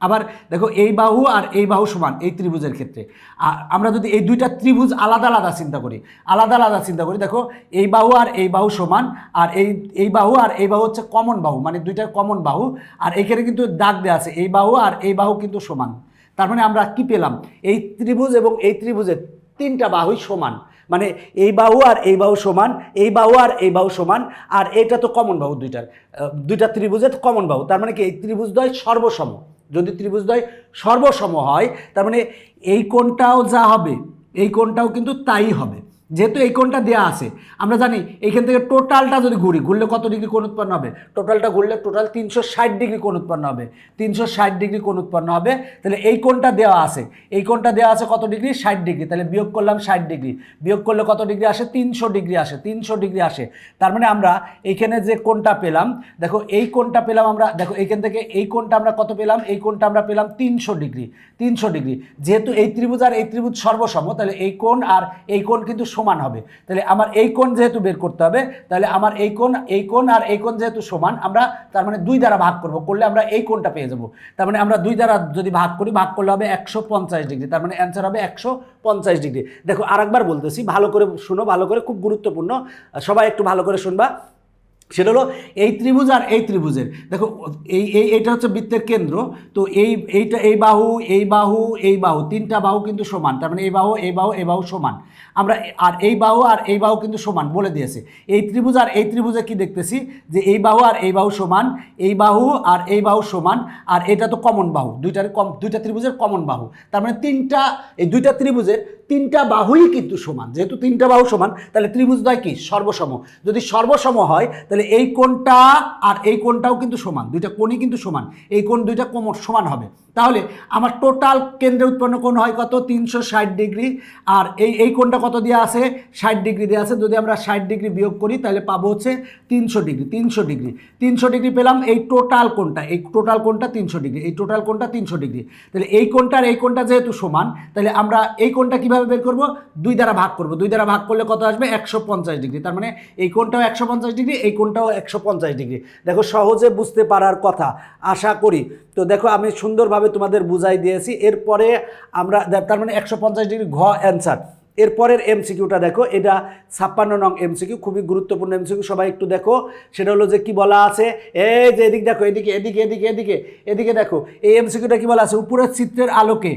আবার দেখো এই বাহু আর এই বাহু সমান এই ত্রিভুজের ক্ষেত্রে। আর আমরা যদি এই দুইটা ত্রিভুজ আলাদা আলাদা চিন্তা করি, দেখো এই বাহু আর এই বাহু সমান, আর এই বাহু আর এই বাহু হচ্ছে কমন বাহু, মানে দুইটার কমন বাহু। আর এখানে কিন্তু দাগ দেওয়া আছে, এই বাহু আর এই বাহু কিন্তু সমান। তার মানে আমরা কি পেলাম? এই ত্রিভুজ এবং এই ত্রিভুজের তিনটা বাহুই সমান, মানে এই বাহু আর এই বাহু সমান, এই বাহু আর এই বাহু সমান, আর এটা তো কমন বাহু, দুইটা ত্রিভুজের কমন বাহু। তার মানে কি এই ত্রিভুজদ্বয় সর্বসম। যদি ত্রিভুজদ্বয় সর্বসম হয় তার মানে এই কোণটাও যা হবে এই কোণটাও কিন্তু তাই হবে। যেহেতু এই কোণটা দেওয়া আছে, আমরা জানি এইখান থেকে টোটালটা যদি ঘুরলে কত ডিগ্রি কোণ উৎপন্ন হবে? টোটালটা ঘুরলে টোটাল 360 ডিগ্রি কোণ উৎপন্ন হবে, 360 ডিগ্রি কোণ উৎপন্ন হবে। তাহলে এই কোণটা দেওয়া আছে, এই কোণটা দেওয়া আছে কত ডিগ্রি? 60 ডিগ্রি। তাহলে বিয়োগ করলাম 60 ডিগ্রি, বিয়োগ করলে কত ডিগ্রি আসে? 300 ডিগ্রি আসে, 300 ডিগ্রি আসে। তার মানে আমরা এইখানে যে কোণটা পেলাম, দেখো এই কোণটা পেলাম আমরা, দেখো এইখান থেকে এই কোণটা আমরা কত পেলাম? এই কোণটা আমরা পেলাম 300 ডিগ্রি, 300 ডিগ্রি। যেহেতু এই ত্রিভুজ আর এই ত্রিভুজ সর্বসম, তাহলে এই কোণ আর এই কোণ কিন্তু সমান হবে। তাহলে আমার এই কোণ যেহেতু বের করতে হবে, তাহলে আমার এই কোণ আর এই কোণ যেহেতু সমান, আমরা তার মানে 2 দ্বারা ভাগ করব, করলে আমরা এই কোণটা পেয়ে যাব। তার মানে আমরা 2 দ্বারা যদি ভাগ করি, ভাগ করলে হবে 150 ডিগ্রি। তার মানে অ্যান্সার হবে 150 ডিগ্রি। দেখো আরেকবার বলতেছি, ভালো করে শুনো, ভালো করে, খুব গুরুত্বপূর্ণ, সবাই একটু ভালো করে শুনবা। সেটা হলো এই ত্রিভুজ আর এই ত্রিভুজের, দেখো এইটা হচ্ছে বৃত্তের কেন্দ্র। তো এই বাহু, এই বাহু, এই বাহু, তিনটা বাহু কিন্তু সমান। তার মানে এই বাহু, এই বাহু, এই বাহু সমান। আমরা আর এই বাহু আর এই বাহু কিন্তু সমান বলে দিয়েছে। এই ত্রিভুজ আর এই ত্রিভুজে কি দেখতেছি যে এই বাহু আর এই বাহু সমান, এই বাহু আর এই বাহু সমান, আর এটা তো কমন বাহু, দুইটা ত্রিভুজের কমন বাহু। তার মানে এই দুইটা ত্রিভুজের তিনটা বাহুই কিন্তু সমান। যেহেতু তিনটা বাহু সমান, তাহলে ত্রিভুজদ্বয় কি? সর্বসম। যদি সর্বসম হয় তাহলে এই কোণটা আর এই কোণটাও কিন্তু সমান, দুইটা কোণই কিন্তু সমান, এই কোণ দুইটা কোণ সমান হবে। তাহলে আমার টোটাল কেন্দ্রে উৎপন্ন কোণ হয় কত? 360 ডিগ্রি। আর এই কোণটা কত দেওয়া আছে? 60 ডিগ্রি দেওয়া আছে। যদি আমরা 60 ডিগ্রি বিয়োগ করি তাহলে পাবো হচ্ছে 300 ডিগ্রি, 300 ডিগ্রি, 300 ডিগ্রি পেলাম। এই টোটাল কোণটা, এই টোটাল কোণটা 300 ডিগ্রি, এই টোটাল কোণটা 300 ডিগ্রি। তাহলে এই কোণটা আর এই কোণটা যেহেতু সমান, তাহলে আমরা এই কোণটা কিভাবে বের করব? 2 দ্বারা ভাগ করব। 2 দ্বারা ভাগ করলে কত আসবে? 150 ডিগ্রি। তার মানে এই কোণটাও 150 ডিগ্রি, এই কোণটাও 150 ডিগ্রি। দেখো সহজে বুঝতে পারার কথা, আশা করি। তো দেখো আমি সুন্দরভাবে তোমাদের বুঝাই দিয়েছি। এরপরে আমরা, তার মানে 150 ডিগ্রি ঘ অ্যান্সার। এরপরের এমসিকিউটা দেখো, এটা 56 নং এমসিকিউ, খুবই গুরুত্বপূর্ণ এমসিকিউ, সবাই একটু দেখো। সেটা হলো যে কি বলা আছে, এই যে এদিকে দেখো, এদিকে দেখো, এই এমসিকিউটা কি বলা আছে? উপরের চিত্রের আলোকে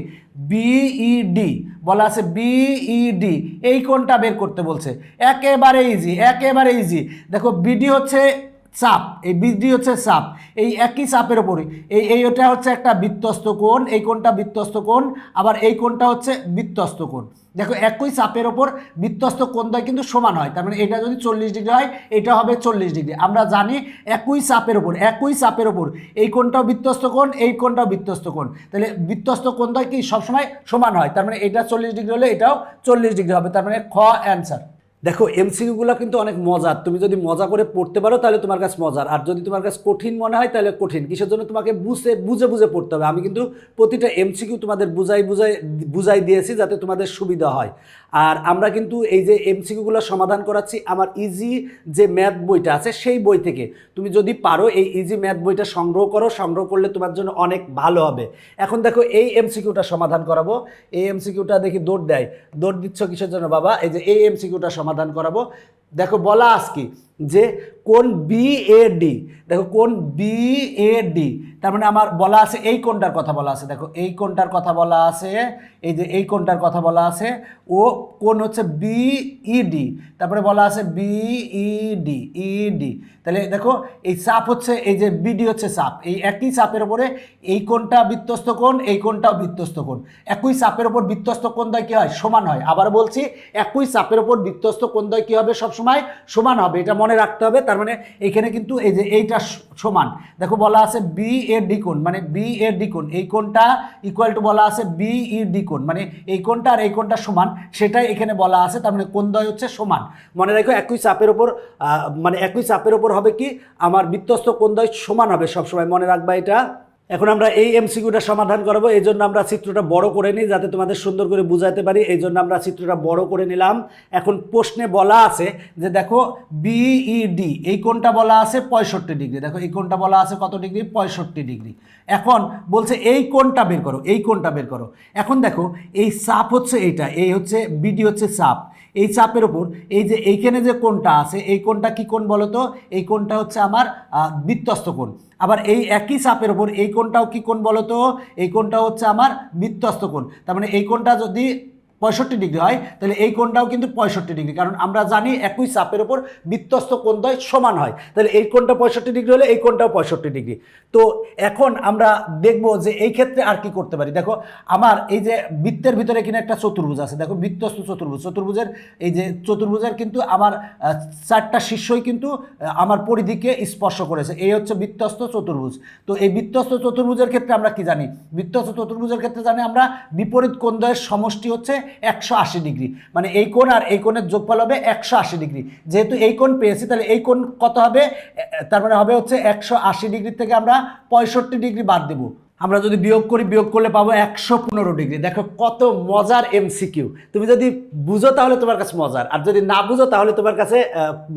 বিইডি বলা আছে, বিইডি এই কোণটা বের করতে বলছে। একেবারে ইজি, একেবারে ইজি। দেখো বিডি হচ্ছে চাপ, এই বিডি হচ্ছে চাপ, এই একই চাপের ওপরে এটা হচ্ছে একটা বৃত্তস্থ কোণ, এই কোণটা বৃত্তস্থ কোণ, আবার এই কোণটা হচ্ছে বৃত্তস্থ কোণ। দেখো একই চাপের ওপর বৃত্তস্থ কোণদ্বয় কিন্তু সমান হয়, তার মানে এটা যদি 40 ডিগ্রি হয় এটা হবে 40 ডিগ্রি। আমরা জানি একই চাপের ওপর এই কোণটাও বৃত্তস্থ কোণ, এই কোণটাও বৃত্তস্থ কোণ, তাহলে বৃত্তস্থ কোণদ্বয় কি সবসময় সমান হয়, তার মানে এটা 40 ডিগ্রি হলে এটাও 40 ডিগ্রি হবে, তার মানে খ অ্যান্সার। দেখো এমসিকিউগুলো কিন্তু অনেক মজার, তুমি যদি মজা করে পড়তে পারো তাহলে তোমার কাছে মজার, আর যদি তোমার কাছে কঠিন মনে হয় তাহলে কঠিন। কিসের জন্য? তোমাকে বুঝে বুঝে পড়তে হবে। আমি কিন্তু প্রতিটা এমসিকিউ তোমাদের বুঝাই দিয়েছি যাতে তোমাদের সুবিধা হয়। আর আমরা কিন্তু এই যে এমসিকিউগুলো সমাধান করাচ্ছি আমার ইজি যে ম্যাথ বইটা আছে সেই বই থেকে। তুমি যদি পারো এই ইজি ম্যাথ বইটা সংগ্রহ করলে তোমার জন্য অনেক ভালো হবে। এখন দেখো এই এমসিকিউটা সমাধান করাবো। এই এমসিকিউটা দেখি দৌড় দিচ্ছ কিসের জন্য বাবা? এই যে এই এমসিকিউটা সমাধান করাবো। দেখো বলা আজকে যে কোণ বিএডি, দেখো কোণ বিএডি, তার মানে আমার বলা আছে এই কোণটার কথা বলা আছে। দেখো এই কোণটার কথা বলা আছে, এই যে এই কোণটার কথা বলা আছে, ও কোণ হচ্ছে বিইডি, তারপরে বলা আছে বিইডি। তাহলে দেখো এই চাপ হচ্ছে, এই যে বিডি হচ্ছে চাপ, এই একই চাপের উপরে এই কোণটা বৃত্তস্থ কোণ, এই কোণটাও বৃত্তস্থ কোণ। একই চাপের উপর বৃত্তস্থ কোণদ্বয় কি হয়? সমান হয়। আবার বলছি একই চাপের উপর বৃত্তস্থ কোণদ্বয় কি হবে? সবসময় সমান হবে, এটা মনে রাখতে হবে। তার মানে এখানে কিন্তু এই যে এইটা সমান, দেখো বলা আছে বিএডি কোণ, মানে বিএডি কোণ, এই কোণটা ইকুয়াল টু বলা আছে বিইডি কোণ, মানে এই কোণটা আর এই কোণটা সমান, সেটাই এখানে বলা আছে। তার মানে কোণদ্বয় হচ্ছে সমান। মনে রাখো একই চাপের উপর মানে একই চাপের উপর হবে কি আমার বৃত্তস্থ কোণদ্বয় সমান হবে সবসময়, মনে রাখবা এটা। এখন আমরা এই এমসিকিউটা সমাধান করব, এই জন্য আমরা চিত্রটা বড় করে নিই যাতে তোমাদের সুন্দর করে বুঝাতে পারি, এই জন্য আমরা চিত্রটা বড় করে নিলাম। এখন প্রশ্নে বলা আছে যে দেখো বিইডি এই কোণটা বলা আছে 65 ডিগ্রি, দেখো এই কোণটা বলা আছে কত ডিগ্রি? 65 ডিগ্রি। এখন বলছে এই কোণটা বের করো, এই কোণটা বের করো। এখন দেখো এই চাপ হচ্ছে এইটা, এই হচ্ছে বিডি হচ্ছে চাপ, এই চাপের উপর এই যে এইখানে যে কোণটা আছে এই কোণটা কি কোণ বলো তো? এই কোণটা হচ্ছে আমার বৃত্তস্থ কোণ। আবার এই একই চাপের উপর এই কোণটাও কি কোণ বলো তো? এই কোণটা হচ্ছে আমার বৃত্তস্থ কোণ। তার মানে এই কোণটা যদি 65 ডিগ্রি হয় তাহলে এই কোণটাও কিন্তু 65 ডিগ্রি, কারণ আমরা জানি একই চাপের উপর বৃত্তস্থ কোণদ্বয় সমান হয়। তাহলে এই কোণটা 65 ডিগ্রি হলে এই কোণটাও 65 ডিগ্রি। তো এখন আমরা দেখব যে এই ক্ষেত্রে আর কি করতে পারি। দেখো আমার এই যে বৃত্তের ভিতরে এখানে একটা চতুর্ভুজ আছে, দেখো বৃত্তস্থ চতুর্ভুজের এই যে চতুর্ভুজের কিন্তু আমার 4টা শীর্ষই কিন্তু আমার পরিধিকে স্পর্শ করেছে, এই হচ্ছে বৃত্তস্থ চতুর্ভুজ। তো এই বৃত্তস্থ চতুর্ভুজের ক্ষেত্রে আমরা কি জানি? বৃত্তস্থ চতুর্ভুজের ক্ষেত্রে জানি আমরা বিপরীত কোণদ্বয়ের সমষ্টি হচ্ছে 180 ডিগ্রি, মানে এই কোণ আর এই কোণের যোগফল হবে 180 ডিগ্রি। যেহেতু এই কোণ পেয়েছি তাহলে এই কোণ কত হবে? তার মানে হবে হচ্ছে 180 ডিগ্রি থেকে আমরা 65 ডিগ্রি বাদ দেব। আমরা যদি বিয়োগ করলে পাবো 115 ডিগ্রি। দেখো কত মজার এমসিকিউ, তুমি যদি বুঝো তাহলে তোমার কাছে মজার, আর যদি না বুঝো তাহলে তোমার কাছে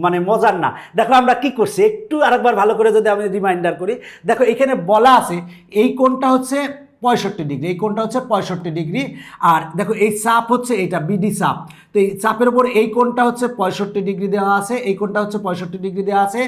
মানে মজার না। দেখো আমরা কি করছি একটু আরেকবার ভালো করে যদি আমি রিমাইন্ডার করি, দেখো এখানে বলা আছে এই কোণটা হচ্ছে 65 ডিগ্রি, এই কোণটা হচ্ছে 65 ডিগ্রি, আর দেখো এই চাপ হচ্ছে এইটা বিডি চাপ। তো এই চাপের উপর এই কোণটা হচ্ছে 65 ডিগ্রি দেওয়া আছে, এই কোণটা হচ্ছে 65 ডিগ্রি দেওয়া আছে।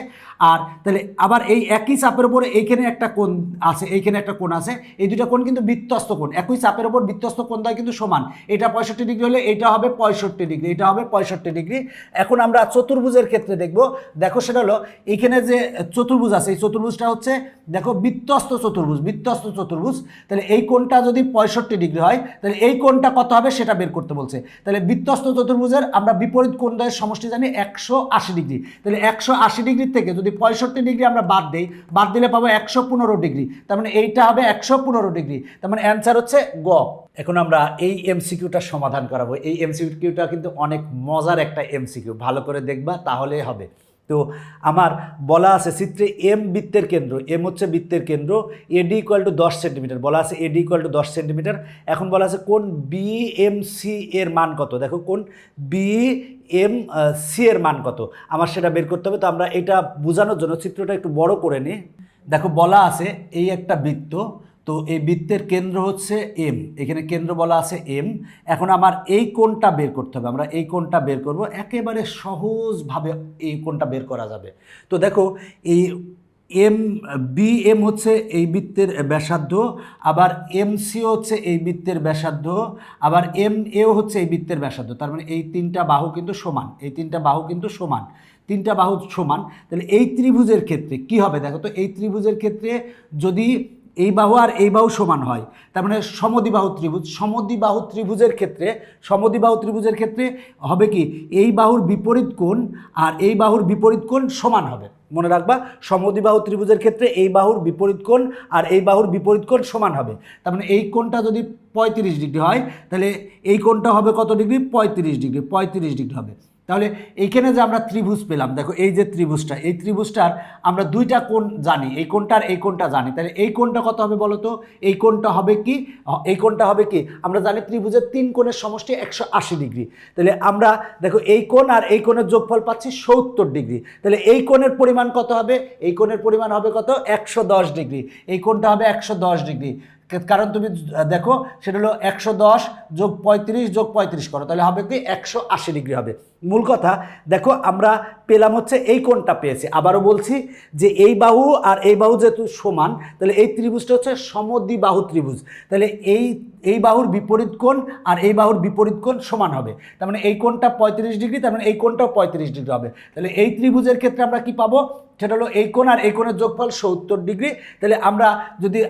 আর তাহলে আবার এই একই চাপের উপরে এইখানে একটা কোণ আছে, এইখানে একটা কোণ আছে, এই দুটো কোণ কিন্তু বৃত্তস্থ কোণ। একই চাপের উপর বৃত্তস্থ কোণদ্বয় কিন্তু সমান, এটা 65 ডিগ্রি হলে এটা হবে 65 ডিগ্রি, এটা হবে 65 ডিগ্রি। এখন আমরা চতুর্ভুজের ক্ষেত্রে দেখব। দেখো সেটা হলো এইখানে যে চতুর্ভুজ আছে এই চতুর্ভুজটা হচ্ছে দেখো বৃত্তস্থ চতুর্ভুজ। তাহলে এই কোণটা যদি 65 ডিগ্রি হয় তাহলে এই কোণটা কত হবে সেটা বের করতে বলছে। তাহলে বৃত্তস্থ চতুর্ভুজের আমরা বিপরীত কোণদ্বয়ের সমষ্টি জানি 180 ডিগ্রি। তাহলে 180 ডিগ্রি থেকে যদি 65 ডিগ্রি আমরা বাদ দিলে পাবো 115 ডিগ্রি, তার মানে এইটা হবে 115 ডিগ্রি। তার মানে অ্যান্সার হচ্ছে গ। এখন আমরা এই এমসিকিউটা সমাধান করাবো। এই এমসিকিউটা কিন্তু অনেক মজার একটা এমসিকিউ, ভালো করে দেখবা তাহলে হবে। তো আমার বলা আছে চিত্রে এম বৃত্তের কেন্দ্র, এম হচ্ছে বৃত্তের কেন্দ্র, এডি ইকুয়াল টু 10 সেন্টিমিটার, বলা আছে এডি ইকুয়াল টু 10 সেন্টিমিটার। এখন বলা আছে কোন বিএমসি এর মান কত? দেখো কোন বিএমসি এর মান কত আমার সেটা বের করতে হবে। তো আমরা এটা বোঝানোর জন্য চিত্রটা একটু বড় করে নিই। দেখো বলা আছে এই একটা বৃত্ত, তো এই বৃত্তের কেন্দ্র হচ্ছে এম, এখানে কেন্দ্র বলা আছে এম। এখন আমার এই কোণটা বের করতে হবে, আমরা এই কোণটা বের করব, একেবারে সহজভাবে এই কোণটা বের করা যাবে। তো দেখো এই এম বি এম হচ্ছে এই বৃত্তের ব্যাসার্ধ, আবার এম সিও হচ্ছে এই বৃত্তের ব্যাসার্ধ, আবার এম এও হচ্ছে এই বৃত্তের ব্যাসার্ধ। তার মানে এই তিনটা বাহু কিন্তু সমান, এই তিনটা বাহু কিন্তু সমান, তিনটা বাহু সমান। তাহলে এই ত্রিভুজের ক্ষেত্রে কি হবে দেখো তো, এই ত্রিভুজের ক্ষেত্রে যদি এই বাহু আর এই বাহু সমান হয়, তার মানে সমদ্বিবাহু ত্রিভুজ, সমদ্বিবাহু ত্রিভুজের ক্ষেত্রে, সমদ্বিবাহু ত্রিভুজের ক্ষেত্রে হবে কি, এই বাহুর বিপরীত কোণ আর এই বাহুর বিপরীত কোণ সমান হবে। মনে রাখবা, সমদ্বিবাহু ত্রিভুজের ক্ষেত্রে এই বাহুর বিপরীত কোণ আর এই বাহুর বিপরীত কোণ সমান হবে। তার মানে এই কোণটা যদি 35 ডিগ্রি হয়, তাহলে এই কোণটা হবে কত ডিগ্রি, 35 ডিগ্রি, 35 ডিগ্রি হবে। তাহলে এইখানে যে আমরা ত্রিভুজ পেলাম, দেখো এই যে ত্রিভুজটা, এই ত্রিভুজটার আমরা দুইটা কোণ জানি, এই কোণটা আর এই কোণটা জানি। তাহলে এই কোণটা কত হবে বলো তো, এই কোণটা হবে কি, এই কোণটা হবে কি, আমরা জানি ত্রিভুজের তিন কোণের সমষ্টি 180 ডিগ্রি। তাহলে আমরা দেখো এই কোণ আর এই কোণের যোগফল পাচ্ছি 70 ডিগ্রি। তাহলে এই কোণের পরিমাণ কত হবে, এই কোণের পরিমাণ হবে কত, 110 ডিগ্রি। এই কোণটা হবে 110 ডিগ্রি, কারণ তুমি দেখো সেটা হলো 110 যোগ 35 যোগ 35 করো, তাহলে হবে কি 180 ডিগ্রি হবে। মূল কথা দেখো আমরা পেলাম হচ্ছে এই কোণটা পেয়েছি। আবারও বলছি যে এই বাহু আর এই বাহু যেহেতু সমান, তাহলে এই ত্রিভুজটা হচ্ছে সমদ্বিবাহু ত্রিভুজ। তাহলে এই বাহুর বিপরীত কোণ আর এই বাহুর বিপরীত কোণ সমান হবে। তার মানে এই কোণটা 35 ডিগ্রি, তার মানে এই কোণটাও 35 ডিগ্রি হবে। তাহলে এই ত্রিভুজের ক্ষেত্রে আমরা কি পাবো, সেটা হলো এই কোণ আর এই কোণের যোগফল 70 ডিগ্রি। তাহলে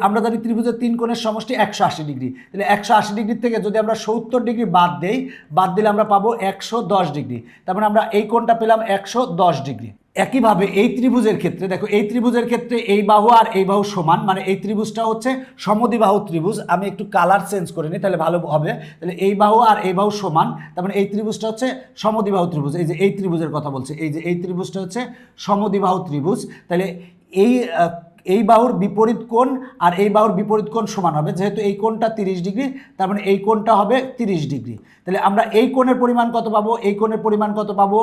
আমরা জানি ত্রিভুজের তিন কোণের সমষ্টি 180 ডিগ্রি। তাহলে 180 ডিগ্রি থেকে যদি আমরা 70 ডিগ্রি বাদ দিলে আমরা পাবো 110 ডিগ্রি। তার মানে আমরা এই কোণটা পেলাম 110 ডিগ্রি। একইভাবে এই ত্রিভুজের ক্ষেত্রে দেখো, এই ত্রিভুজের ক্ষেত্রে এই বাহু আর এই বাহু সমান, মানে এই ত্রিভুজটা হচ্ছে সমদ্বিবাহু ত্রিভুজ। আমি একটু কালার চেঞ্জ করে নিই তাহলে ভালো হবে। তাহলে এই বাহু আর এই বাহু সমান, তার মানে এই ত্রিভুজটা হচ্ছে সমদ্বিবাহু ত্রিভুজ। এই যে এই ত্রিভুজের কথা বলছে, এই যে এই ত্রিভুজটা হচ্ছে সমদ্বিবাহু ত্রিভুজ। তাহলে এই বাহুর বিপরীত কোণ আর এই বাহুর বিপরীত কোণ সমান হবে, যেহেতু এই কোণটা 30 ডিগ্রি, তার মানে এই কোণটা হবে 30 ডিগ্রি। তাহলে আমরা এই কোণের পরিমাণ কত পাবো, এই কোণের পরিমাণ কত পাবো,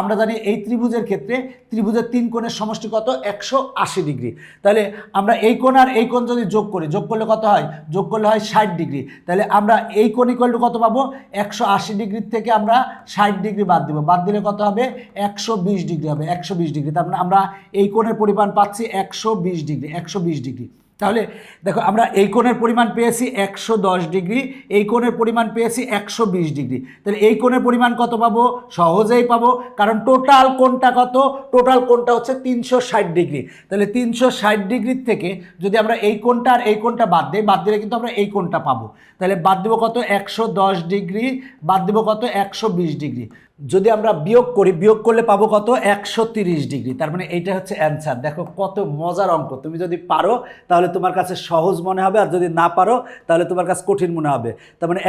আমরা জানি এই ত্রিভুজের ক্ষেত্রে ত্রিভুজের তিন কোণের সমষ্টি কত, 180 ডিগ্রি। তাহলে আমরা এই কোণ আর এই কোণ যদি যোগ করি, যোগ করলে কত হয়, যোগ করলে হয় 60 ডিগ্রি। তাহলে আমরা এই কোণ ইকুয়াল টু কত পাবো, 180 ডিগ্রির থেকে আমরা 60 ডিগ্রি বাদ দিব, বাদ দিলে কত হবে, 120 ডিগ্রি হবে, 120 ডিগ্রি। তার মানে আমরা এই কোণের পরিমাণ পাচ্ছি 120 ডিগ্রি, 120 ডিগ্রি। তাহলে দেখো আমরা এই কোণের পরিমাণ পেয়েছি 110 ডিগ্রি, এই কোণের পরিমাণ পেয়েছি 120 ডিগ্রি। তাহলে এই কোণের পরিমাণ কত পাবো, সহজেই পাবো, কারণ টোটাল কোণটা কত, টোটাল কোণটা হচ্ছে 360 ডিগ্রি। তাহলে 360 ডিগ্রির থেকে যদি আমরা এই কোণটা আর এই কোণটা বাদ দিই, বাদ দিলে কিন্তু আমরা এই কোণটা পাবো। তাহলে বাদ দেবো কত, 110 ডিগ্রি, বাদ দেবো কত, 120 ডিগ্রি। যদি আমরা বিয়োগ করি, বিয়োগ করলে পাবো কত, 130 ডিগ্রি। তার মানে এইটা হচ্ছে অ্যান্সার। দেখো কত মজার অঙ্ক, তুমি যদি পারো তাহলে তোমার কাছে সহজ মনে হবে, আর যদি না পারো তাহলে তোমার কাছে কঠিন মনে হবে। তার মানে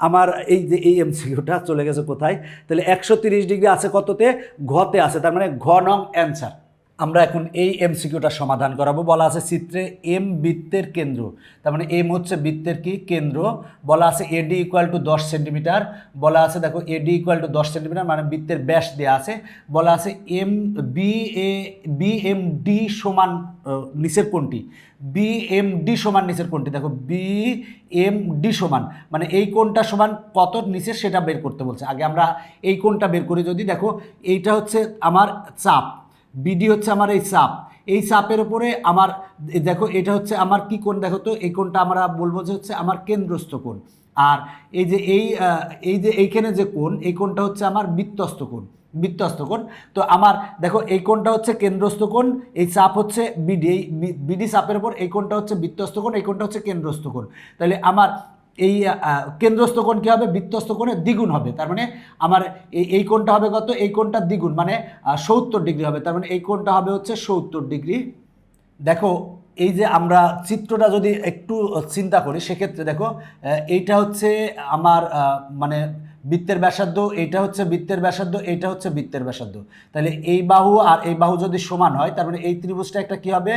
আমার এই যে এই এমসিকিউটা চলে গেছে কোথায়, তাহলে 130 ডিগ্রি আছে কততে, ঘতে আছে, তার মানে ঘ নং অ্যান্সার। আমরা এখন এই এমসিকিউটা সমাধান করাবো। বলা আছে চিত্রে এম বৃত্তের কেন্দ্র, তার মানে এম হচ্ছে বৃত্তের কি কেন্দ্র। বলা আছে এডি ইকুয়াল টু 10 সেন্টিমিটার। বলা আছে দেখো এডি ইকুয়াল টু 10 সেন্টিমিটার, মানে বৃত্তের ব্যাস দেওয়া আছে। বলা আছে বি এম ডি সমান নিচের কোণটি, বি এম ডি সমান নিচের কোণটি। দেখো বি এম ডি সমান, মানে এই কোণটা সমান কত নিচে সেটা বের করতে বলছে। আগে আমরা এই কোণটা বের করি। যদি দেখো এইটা হচ্ছে আমার চাপ, বিডি হচ্ছে আমার এই চাপ, এই চাপের উপরে আমার দেখো এটা হচ্ছে আমার কি কোণ, দেখো তো এই কোণটা আমরা বলবো যে হচ্ছে আমার কেন্দ্রস্থ কোণ। আর এই যে এইখানে যে কোণ, এই কোণটা হচ্ছে আমার বৃত্তস্থ কোণ, বৃত্তস্থ কোণ। তো আমার দেখো এই কোণটা হচ্ছে কেন্দ্রস্থ কোণ, এই চাপ হচ্ছে বিডি, এই বিডি চাপের উপর এই কোণটা হচ্ছে বৃত্তস্থ কোণ, এই কোণটা হচ্ছে কেন্দ্রস্থ কোণ। তাহলে আমার এই কেন্দ্রস্থ কোণ কী হবে, বৃত্তস্থ কোণের দ্বিগুণ হবে। তার মানে আমার এই কোণটা হবে কত, এই কোণটা দ্বিগুণ, মানে 70 ডিগ্রি হবে। তার মানে এই কোণটা হবে হচ্ছে 70 ডিগ্রি। দেখো এই যে আমরা চিত্রটা যদি একটু চিন্তা করি, সেক্ষেত্রে দেখো এইটা হচ্ছে আমার মানে বৃত্তের ব্যাসার্ধ, এইটা হচ্ছে বৃত্তের ব্যাসার্ধ, এইটা হচ্ছে বৃত্তের ব্যাসার্ধ। তাহলে এই বাহু আর এই বাহু যদি সমান হয়, তার মানে এই ত্রিভুজটা একটা কি হবে,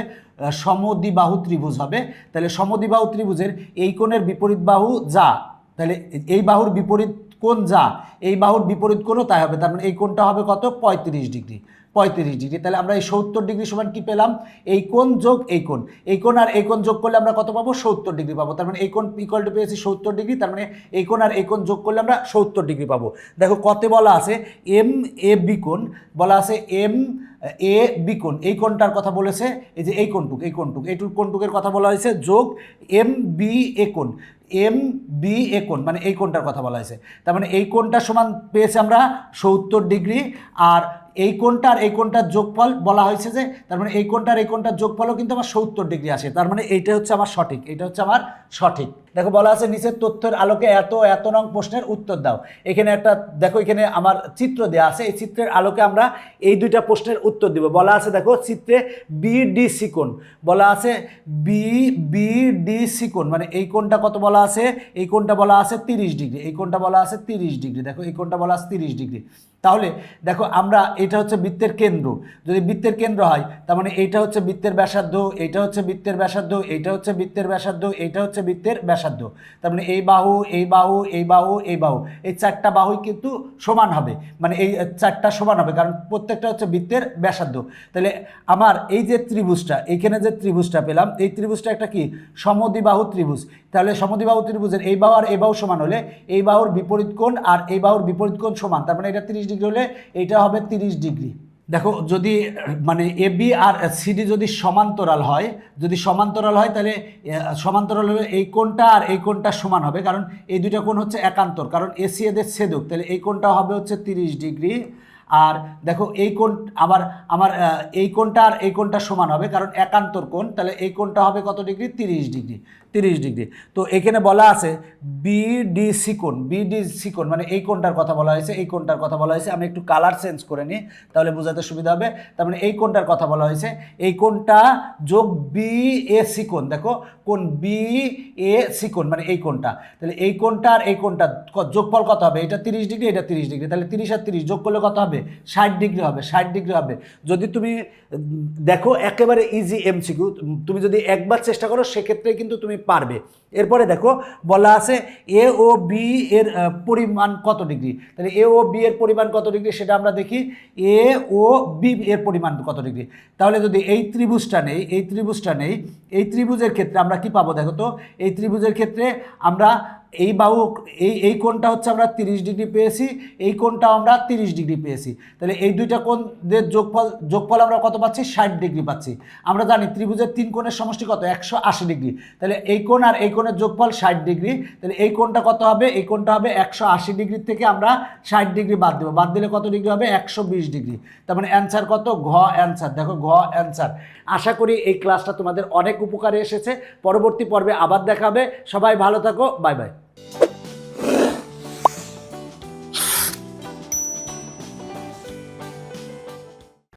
সমদ্বিবাহু ত্রিভুজ হবে। তাহলে সমদ্বিবাহু ত্রিভুজের এই কোণের বিপরীত বাহু যা, তাহলে এই বাহুর বিপরীত কোণ যা এই বাহুর বিপরীত কোণও তাই হবে, তার মানে এই কোণটা হবে কত 35 ডিগ্রি। 35 ডিগ্রি, তাহলে আমরা এই 70 ডিগ্রি সমান কি পেলাম, এই কোণ যোগ এই কোণ, এই কোণ আর এই কোণ যোগ করলে আমরা কত পাবো 70 ডিগ্রি পাবো। তার মানে এই কোণ ইকুয়াল টু পেয়েছি 70 ডিগ্রি, তার মানে এই কোণ আর এই কোণ যোগ করলে আমরা 70 ডিগ্রি পাবো। দেখো কতে বলা আছে এম এ বি কোণ, বলা আছে এম এ বি কোণ, এই কোণটার কথা বলেছে, এই যে এই কোণটুক এইটুক কোণটুকের কথা বলা হয়েছে, যোগ এম বি এ কোণ, এম বি এ কোণ মানে এই কোণটার কথা বলা হয়েছে। তার মানে এই কোণটা সমান পেয়েছি আমরা 70 ডিগ্রি, আর এই কোণটা আর এই কোণটার যোগফল বলা হয়েছে যে, তার মানে এই কোণটা আর এই কোণটার যোগফলও কিন্তু আমার 70 ডিগ্রি আসে, তার মানে এইটা হচ্ছে আমার সঠিক, এটা হচ্ছে আমার সঠিক। দেখো বলা আছে নিচের তথ্যের আলোকে এত নং প্রশ্নের উত্তর দাও। এখানে একটা দেখো, এখানে আমার চিত্র দেওয়া আছে, এই চিত্রের আলোকে আমরা এই দুইটা প্রশ্নের উত্তর দিব। বলা আছে দেখো চিত্রে বিডিসি কোণ, বলা আছে বিডিসি কোণ মানে এই কোণটা কত বলা আছে, এই কোণটা বলা আছে 30 ডিগ্রি, এই কোণটা বলা আছে 30 ডিগ্রি, দেখো এই কোণটা বলা আছে 30 ডিগ্রি। তাহলে দেখো আমরা এটা হচ্ছে বৃত্তের কেন্দ্র, যদি বৃত্তের কেন্দ্র হয় তার মানে এইটা হচ্ছে বৃত্তের ব্যাসার্ধ, এইটা হচ্ছে বৃত্তের ব্যাসার্ধ, এইটা হচ্ছে বৃত্তের ব্যাসার্ধ, এইটা হচ্ছে বৃত্তের ব্যাসার্ধ, তার মানে এই বাহু এই বাহু এই বাহু এই বাহু, এই চারটা বাহুই কিন্তু সমান হবে, মানে এই চারটা সমান হবে কারণ প্রত্যেকটা হচ্ছে বৃত্তের ব্যাসার্ধ। তাহলে আমার এই যে ত্রিভুজটা, এইখানে যে ত্রিভুজটা পেলাম, এই ত্রিভুজটা একটা কি সমদ্বিবাহু ত্রিভুজ। তাহলে সমদ্বিবাহু ত্রিভুজের এই বাহু আর এই বাহু সমান হলে এই বাহুর বিপরীত কোণ আর এই বাহুর বিপরীত কোণ সমান, তার মানে এটা 30 ডিগ্রি হলে এইটা হবে 30 ডিগ্রি। দেখো যদি মানে এ বি আর সিডি যদি সমান্তরাল হয়, তাহলে সমান্তরাল হলে এই কোণটা আর এই কোণটা সমান হবে, কারণ এই দুইটা কোণ হচ্ছে একান্তর, কারণ এসি এদের ছেদক, তাহলে এই কোণটা হবে হচ্ছে 30 ডিগ্রি। আর দেখো এই কোণ আমার এই কোণটা আর এই কোণটা সমান হবে কারণ একান্তর কোণ, তাহলে এই কোণটা হবে কত ডিগ্রি 30 ডিগ্রি, 30 ডিগ্রি। তো এখানে বলা আছে বিডিসি কোণ মানে এই কোণটার কথা বলা হয়েছে, এই কোণটার কথা বলা হয়েছে। আমি একটু কালার চেঞ্জ করে নিই তাহলে বোঝাতে সুবিধা হবে। তার মানে এই কোণটার কথা বলা হয়েছে, এই কোণটা যোগ বিএসি কোণ, দেখো কোণ বিএসি কোণ মানে এই কোণটা, তাহলে এই কোণটা আর এই কোণটা যোগফল কত হবে, এটা 30 ডিগ্রি এটা 30 ডিগ্রি, তাহলে 30 আর 30 যোগ করলে কত হবে 60 ডিগ্রি হবে, 60 ডিগ্রি হবে। যদি তুমি দেখো একেবারে ইজি এমসিকিউ, তুমি যদি একবার চেষ্টা করো সেক্ষেত্রে কিন্তু তুমি পারবে। এরপরে দেখো বলা আছে এ ও বি এর পরিমাণ কত ডিগ্রি, তাহলে এ ও বি এর পরিমাণ কত ডিগ্রি সেটা আমরা দেখি, এ ও বি এর পরিমাণ কত ডিগ্রি। তাহলে যদি এই ত্রিভুজটা নেই, এই ত্রিভুজের ক্ষেত্রে আমরা কি পাবো দেখো তো, এই ত্রিভুজের ক্ষেত্রে আমরা এই বাহু এই কোণটা হচ্ছে আমরা 30 ডিগ্রি পেয়েছি, এই কোণটা আমরা 30 ডিগ্রি পেয়েছি, তাহলে এই দুইটা কোণের যোগফল আমরা কত পাচ্ছি 60 ডিগ্রি পাচ্ছি। আমরা জানি ত্রিভুজের তিন কোণের সমষ্টি কত 180 ডিগ্রি, তাহলে এই কোণ আর এই কোণের যোগফল 60 ডিগ্রি, তাহলে এই কোণটা কত হবে, এই কোণটা হবে 180 ডিগ্রি থেকে আমরা 60 ডিগ্রি বাদ দেবো, বাদ দিলে কত ডিগ্রি হবে 120 ডিগ্রি। তার মানে অ্যান্সার কত ঘ অ্যান্সার, দেখো ঘ অ্যান্সার। আশা করি এই ক্লাসটা তোমাদের অনেক উপকারে এসেছে, পরবর্তী পর্বে আবার দেখা হবে। সবাই ভালো থাকো, বাই বাই।